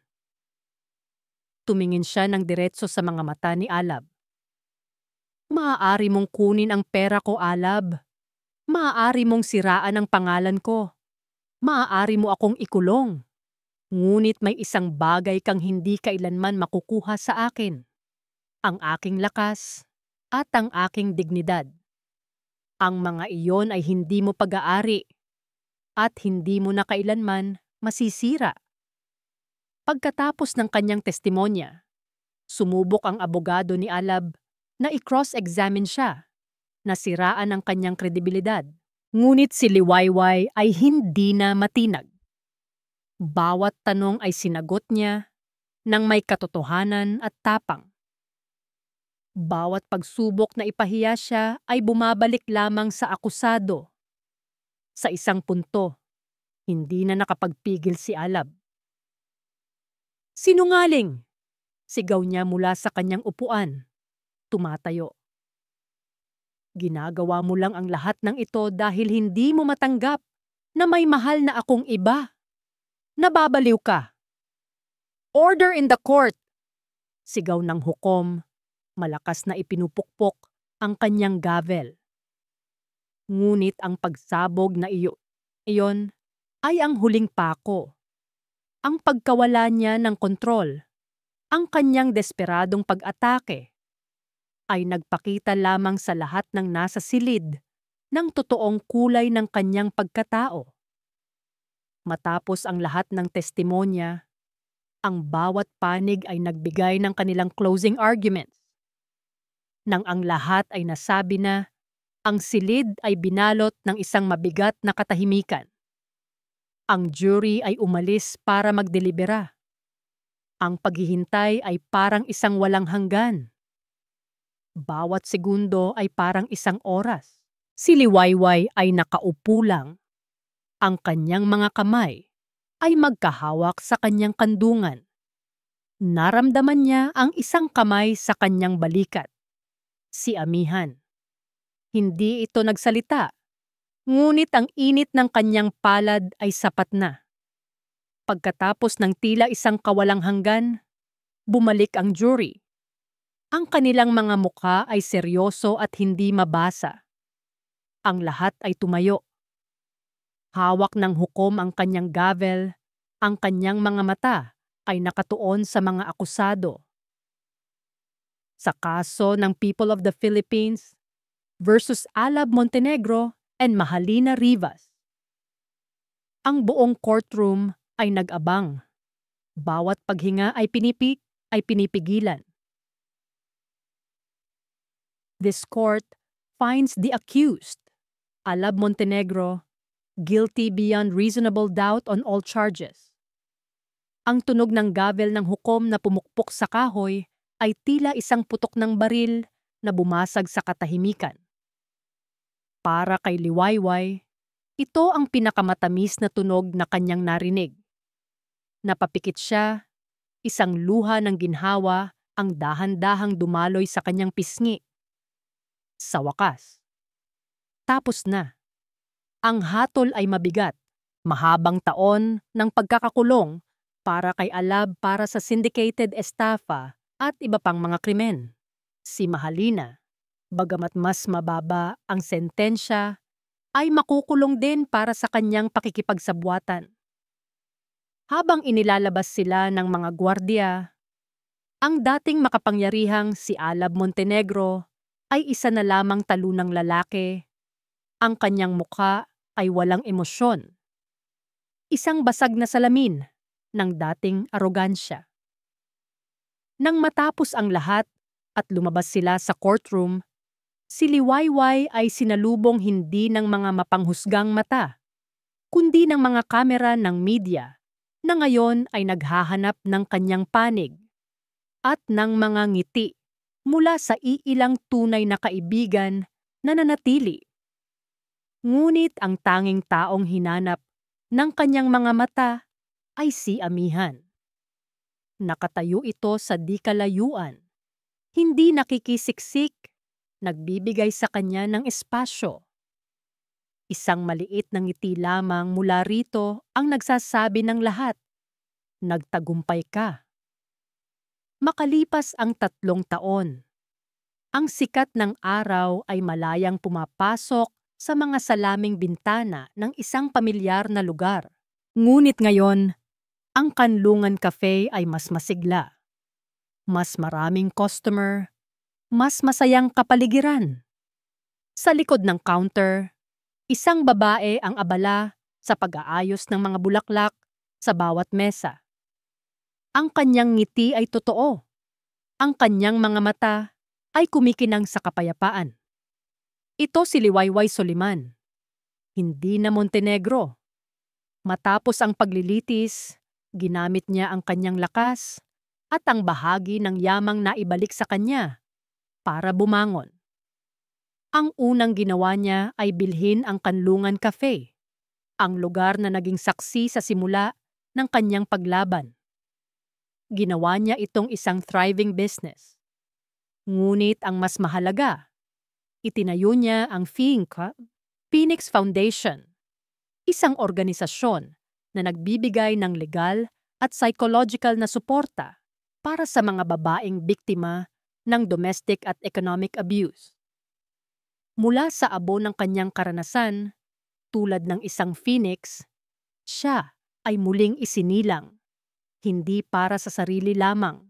Tumingin siya ng diretso sa mga mata ni Alab. Maaari mong kunin ang pera ko, Alab. Maaari mong siraan ang pangalan ko. Maaari mo akong ikulong. Ngunit may isang bagay kang hindi kailanman makukuha sa akin. Ang aking lakas at ang aking dignidad. Ang mga iyon ay hindi mo pag-aari at hindi mo na kailanman masisira. Pagkatapos ng kanyang testimonya, sumubok ang abogado ni Alab na i-cross-examine siya, nasiraan ang kanyang kredibilidad. Ngunit si Liwayway ay hindi na matinag. Bawat tanong ay sinagot niya ng may katotohanan at tapang. Bawat pagsubok na ipahiya siya ay bumabalik lamang sa akusado. Sa isang punto, hindi na nakapagpigil si Alab. "Sinungaling!" Sigaw niya mula sa kanyang upuan. Tumatayo. "Ginagawa mo lang ang lahat ng ito dahil hindi mo matanggap na may mahal na akong iba. Nababaliw ka." "Order in the court!" Sigaw ng hukom, malakas na ipinupukpok ang kanyang gavel. Ngunit ang pagsabog na iyon ay ang huling pako. Ang pagkawala niya ng kontrol, ang kanyang desperadong pag-atake, ay nagpakita lamang sa lahat ng nasa silid ng totoong kulay ng kanyang pagkatao. Matapos ang lahat ng testimonya, ang bawat panig ay nagbigay ng kanilang closing arguments. Nang ang lahat ay nasabi na, ang silid ay binalot ng isang mabigat na katahimikan. Ang jury ay umalis para magdelibera. Ang paghihintay ay parang isang walang hanggan. Bawat segundo ay parang isang oras. Si Liwayway ay nakaupo lang. Ang kanyang mga kamay ay magkahawak sa kanyang kandungan. Naramdaman niya ang isang kamay sa kanyang balikat. Si Amihan. Hindi ito nagsalita, ngunit ang init ng kanyang palad ay sapat na. Pagkatapos ng tila isang kawalang hanggan, bumalik ang jury. Ang kanilang mga mukha ay seryoso at hindi mabasa. Ang lahat ay tumayo. Hawak ng hukom ang kanyang gavel, ang kanyang mga mata ay nakatuon sa mga akusado. Sa kaso ng People of the Philippines versus Alab Montenegro and Mahalina Rivas. Ang buong courtroom ay nag-abang. Bawat paghinga ay pinipigilan. This court finds the accused, Alab Montenegro, guilty beyond reasonable doubt on all charges. Ang tunog ng gavel ng hukom na pumukpok sa kahoy ay tila isang putok ng baril na bumasag sa katahimikan. Para kay Liwayway, ito ang pinakamatamis na tunog na kanyang narinig. Napapikit siya, isang luha ng ginhawa ang dahan-dahang dumaloy sa kanyang pisngi. Sa wakas, tapos na. Ang hatol ay mabigat, mahabang taon ng pagkakakulong para kay Alab para sa syndicated estafa at iba pang mga krimen. Si Mahalina, bagamat mas mababa ang sentensya, ay makukulong din para sa kanyang pakikipagsabwatan. Habang inilalabas sila ng mga gwardiya, ang dating makapangyarihang si Alab Montenegro ay isa na lamang talunang lalaki. Ang kanyang mukha ay walang emosyon. Isang basag na salamin ng dating arogansya. Nang matapos ang lahat at lumabas sila sa courtroom, si Liwayway ay sinalubong hindi ng mga mapanghusgang mata, kundi ng mga kamera ng media na ngayon ay naghahanap ng kanyang panig at ng mga ngiti mula sa iilang tunay na kaibigan na nanatili. Ngunit ang tanging taong hinanap ng kanyang mga mata ay si Amihan. Nakatayo ito sa di kalayuan. Hindi nakikisiksik, nagbibigay sa kanya ng espasyo. Isang maliit na ngiti lamang mula rito ang nagsasabi ng lahat. Nagtagumpay ka. Makalipas ang 3 taon, ang sikat ng araw ay malayang pumapasok sa mga salaming bintana ng isang pamilyar na lugar. Ngunit ngayon, ang Kanlungan Cafe ay mas masigla. Mas maraming customer, mas masayang kapaligiran. Sa likod ng counter, isang babae ang abala sa pag-aayos ng mga bulaklak sa bawat mesa. Ang kanyang ngiti ay totoo. Ang kanyang mga mata ay kumikinang sa kapayapaan. Ito si Liwayway Soliman. Hindi na Montenegro. Matapos ang paglilitis, ginamit niya ang kanyang lakas at ang bahagi ng yamang naibalik sa kanya para bumangon. Ang unang ginawa niya ay bilhin ang Kanlungan Cafe, ang lugar na naging saksi sa simula ng kanyang paglaban. Ginawa niya itong isang thriving business. Ngunit ang mas mahalaga, itinayo niya ang Phoenix Foundation, isang organisasyon na nagbibigay ng legal at psychological na suporta para sa mga babaeng biktima ng domestic at economic abuse. Mula sa abo ng kanyang karanasan, tulad ng isang phoenix, siya ay muling isinilang, hindi para sa sarili lamang,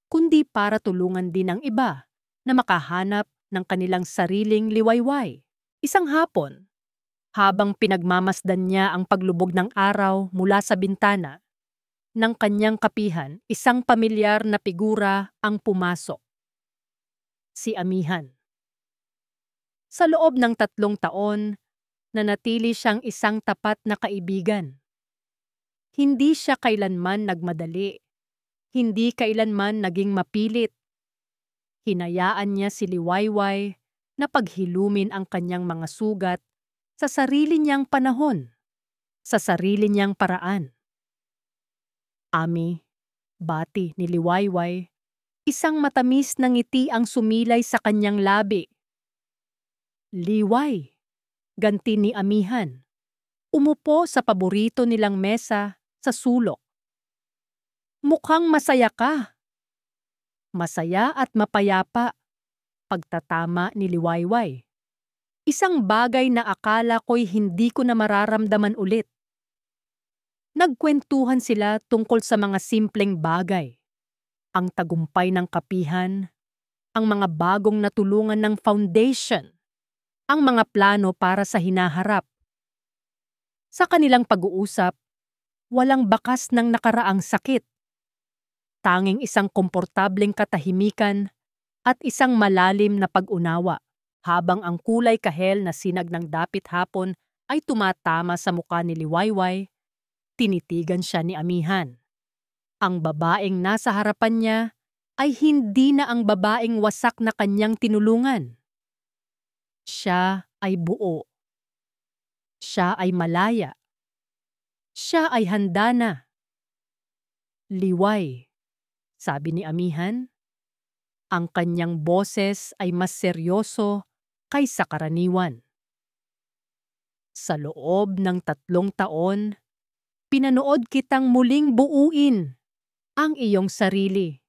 kundi para tulungan din ang iba na makahanap ng kanilang sariling liwayway. Isang hapon, habang pinagmamasdan niya ang paglubog ng araw mula sa bintana ng kanyang kapihan, isang pamilyar na figura ang pumasok. Si Amihan. Sa loob ng 3 taon, nanatili siyang isang tapat na kaibigan. Hindi siya kailanman nagmadali. Hindi kailanman naging mapilit. Hinayaan niya si Liwayway na paghilumin ang kanyang mga sugat sa sarili niyang panahon, sa sarili niyang paraan. Ami, bati ni Liwayway, isang matamis na ngiti ang sumilay sa kanyang labi. Liway, ganti ni Amihan. Umupo sa paborito nilang mesa sa sulok. Mukhang masaya ka. Masaya at mapayapa, pagtatama ni Liwayway. Isang bagay na akala ko'y hindi ko na mararamdaman ulit. Nagkwentuhan sila tungkol sa mga simpleng bagay. Ang tagumpay ng kapihan, ang mga bagong natulungan ng foundation, ang mga plano para sa hinaharap. Sa kanilang pag-uusap, walang bakas ng nakaraang sakit. Tanging isang komportableng katahimikan at isang malalim na pag-unawa, habang ang kulay kahel na sinag ng dapit hapon ay tumatama sa mukha ni Liwayway. Tinitigan siya ni Amihan. Ang babaeng nasa harapan niya ay hindi na ang babaeng wasak na kanyang tinulungan. Siya ay buo. Siya ay malaya. Siya ay handa na. Liway, sabi ni Amihan. Ang kanyang boses ay mas seryoso kaysa karaniwan. Sa loob ng 3 taon, pinanood kitang muling buuin ang iyong sarili.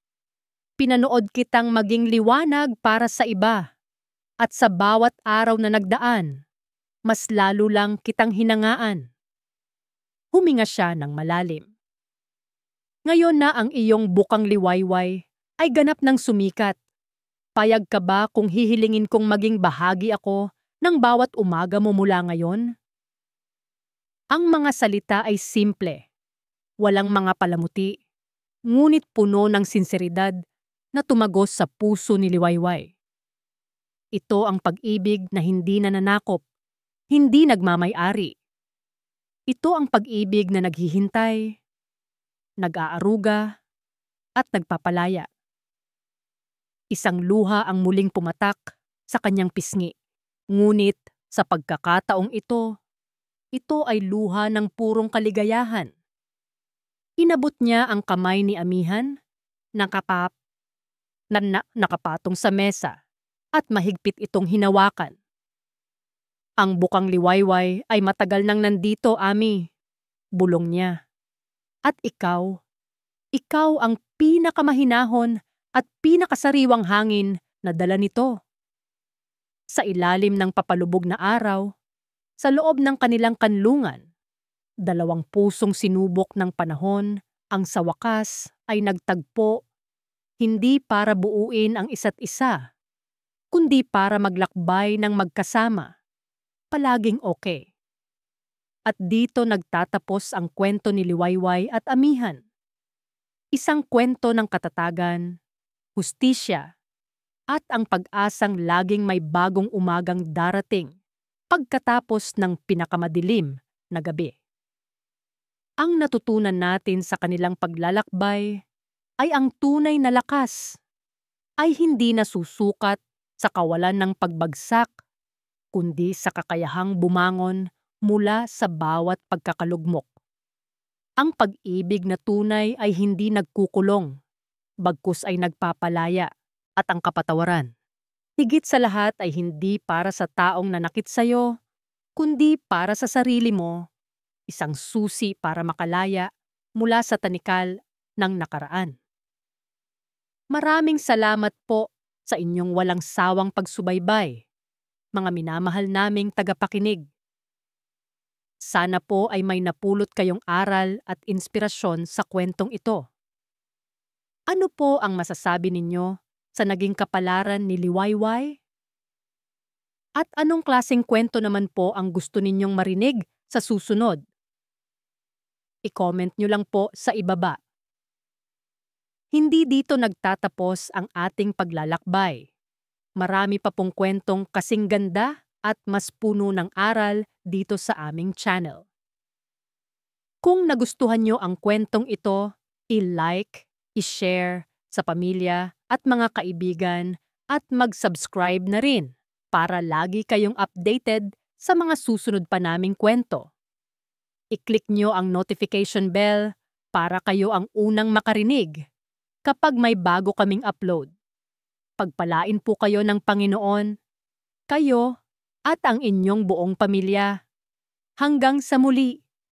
Pinanood kitang maging liwanag para sa iba. At sa bawat araw na nagdaan, mas lalo lang kitang hinangaan. Huminga siya ng malalim. Ngayon na ang iyong bukang liwayway ay ganap ng sumikat. Payag ka ba kung hihilingin kong maging bahagi ako ng bawat umaga mo mula ngayon? Ang mga salita ay simple, walang mga palamuti, ngunit puno ng sinseridad na tumagos sa puso ni Liwayway. Ito ang pag-ibig na hindi nananakop, hindi nagmamay-ari. Ito ang pag-ibig na naghihintay, nag-aaruga, at nagpapalaya. Isang luha ang muling pumatak sa kanyang pisngi. Ngunit sa pagkakataong ito ay luha ng purong kaligayahan. Inabot niya ang kamay ni Amihan, nakapatong sa mesa, at mahigpit itong hinawakan. Ang bukang liwayway ay matagal nang nandito, Ami. Bulong niya. At ikaw ang pinakamahinahon at pinakasariwang hangin na dala nito. Sa ilalim ng papalubog na araw, sa loob ng kanilang kanlungan, dalawang pusong sinubok ng panahon ang sa wakas ay nagtagpo, hindi para buuin ang isa't isa, kundi para maglakbay ng magkasama, palaging okay. At dito nagtatapos ang kwento ni Liwayway at Amihan. Isang kwento ng katatagan, hustisya, at ang pag-asang laging may bagong umagang darating pagkatapos ng pinakamadilim na gabi. Ang natutunan natin sa kanilang paglalakbay ay ang tunay na lakas ay hindi nasusukat sa kawalan ng pagbagsak, kundi sa kakayahang bumangon mula sa bawat pagkakalugmok. Ang pag-ibig na tunay ay hindi nagkukulong, bagkus ay nagpapalaya, at ang kapatawaran. Higit sa lahat ay hindi para sa taong nanakit sa'yo, kundi para sa sarili mo, isang susi para makalaya mula sa tanikal ng nakaraan. Maraming salamat po sa inyong walang sawang pagsubaybay, mga minamahal naming tagapakinig. Sana po ay may napulot kayong aral at inspirasyon sa kwentong ito. Ano po ang masasabi ninyo sa naging kapalaran ni Liwayway? At anong klaseng kwento naman po ang gusto ninyong marinig sa susunod? I-comment nyo lang po sa ibaba. Hindi dito nagtatapos ang ating paglalakbay. Marami pa pong kwentong kasing ganda at mas puno ng aral dito sa aming channel. Kung nagustuhan nyo ang kwentong ito, i-like, i-share sa pamilya at mga kaibigan at mag-subscribe na rin para lagi kayong updated sa mga susunod pa naming kwento. I-click nyo ang notification bell para kayo ang unang makarinig kapag may bago kaming upload. Pagpalain po kayo ng Panginoon, kayo at ang inyong buong pamilya. Hanggang sa muli!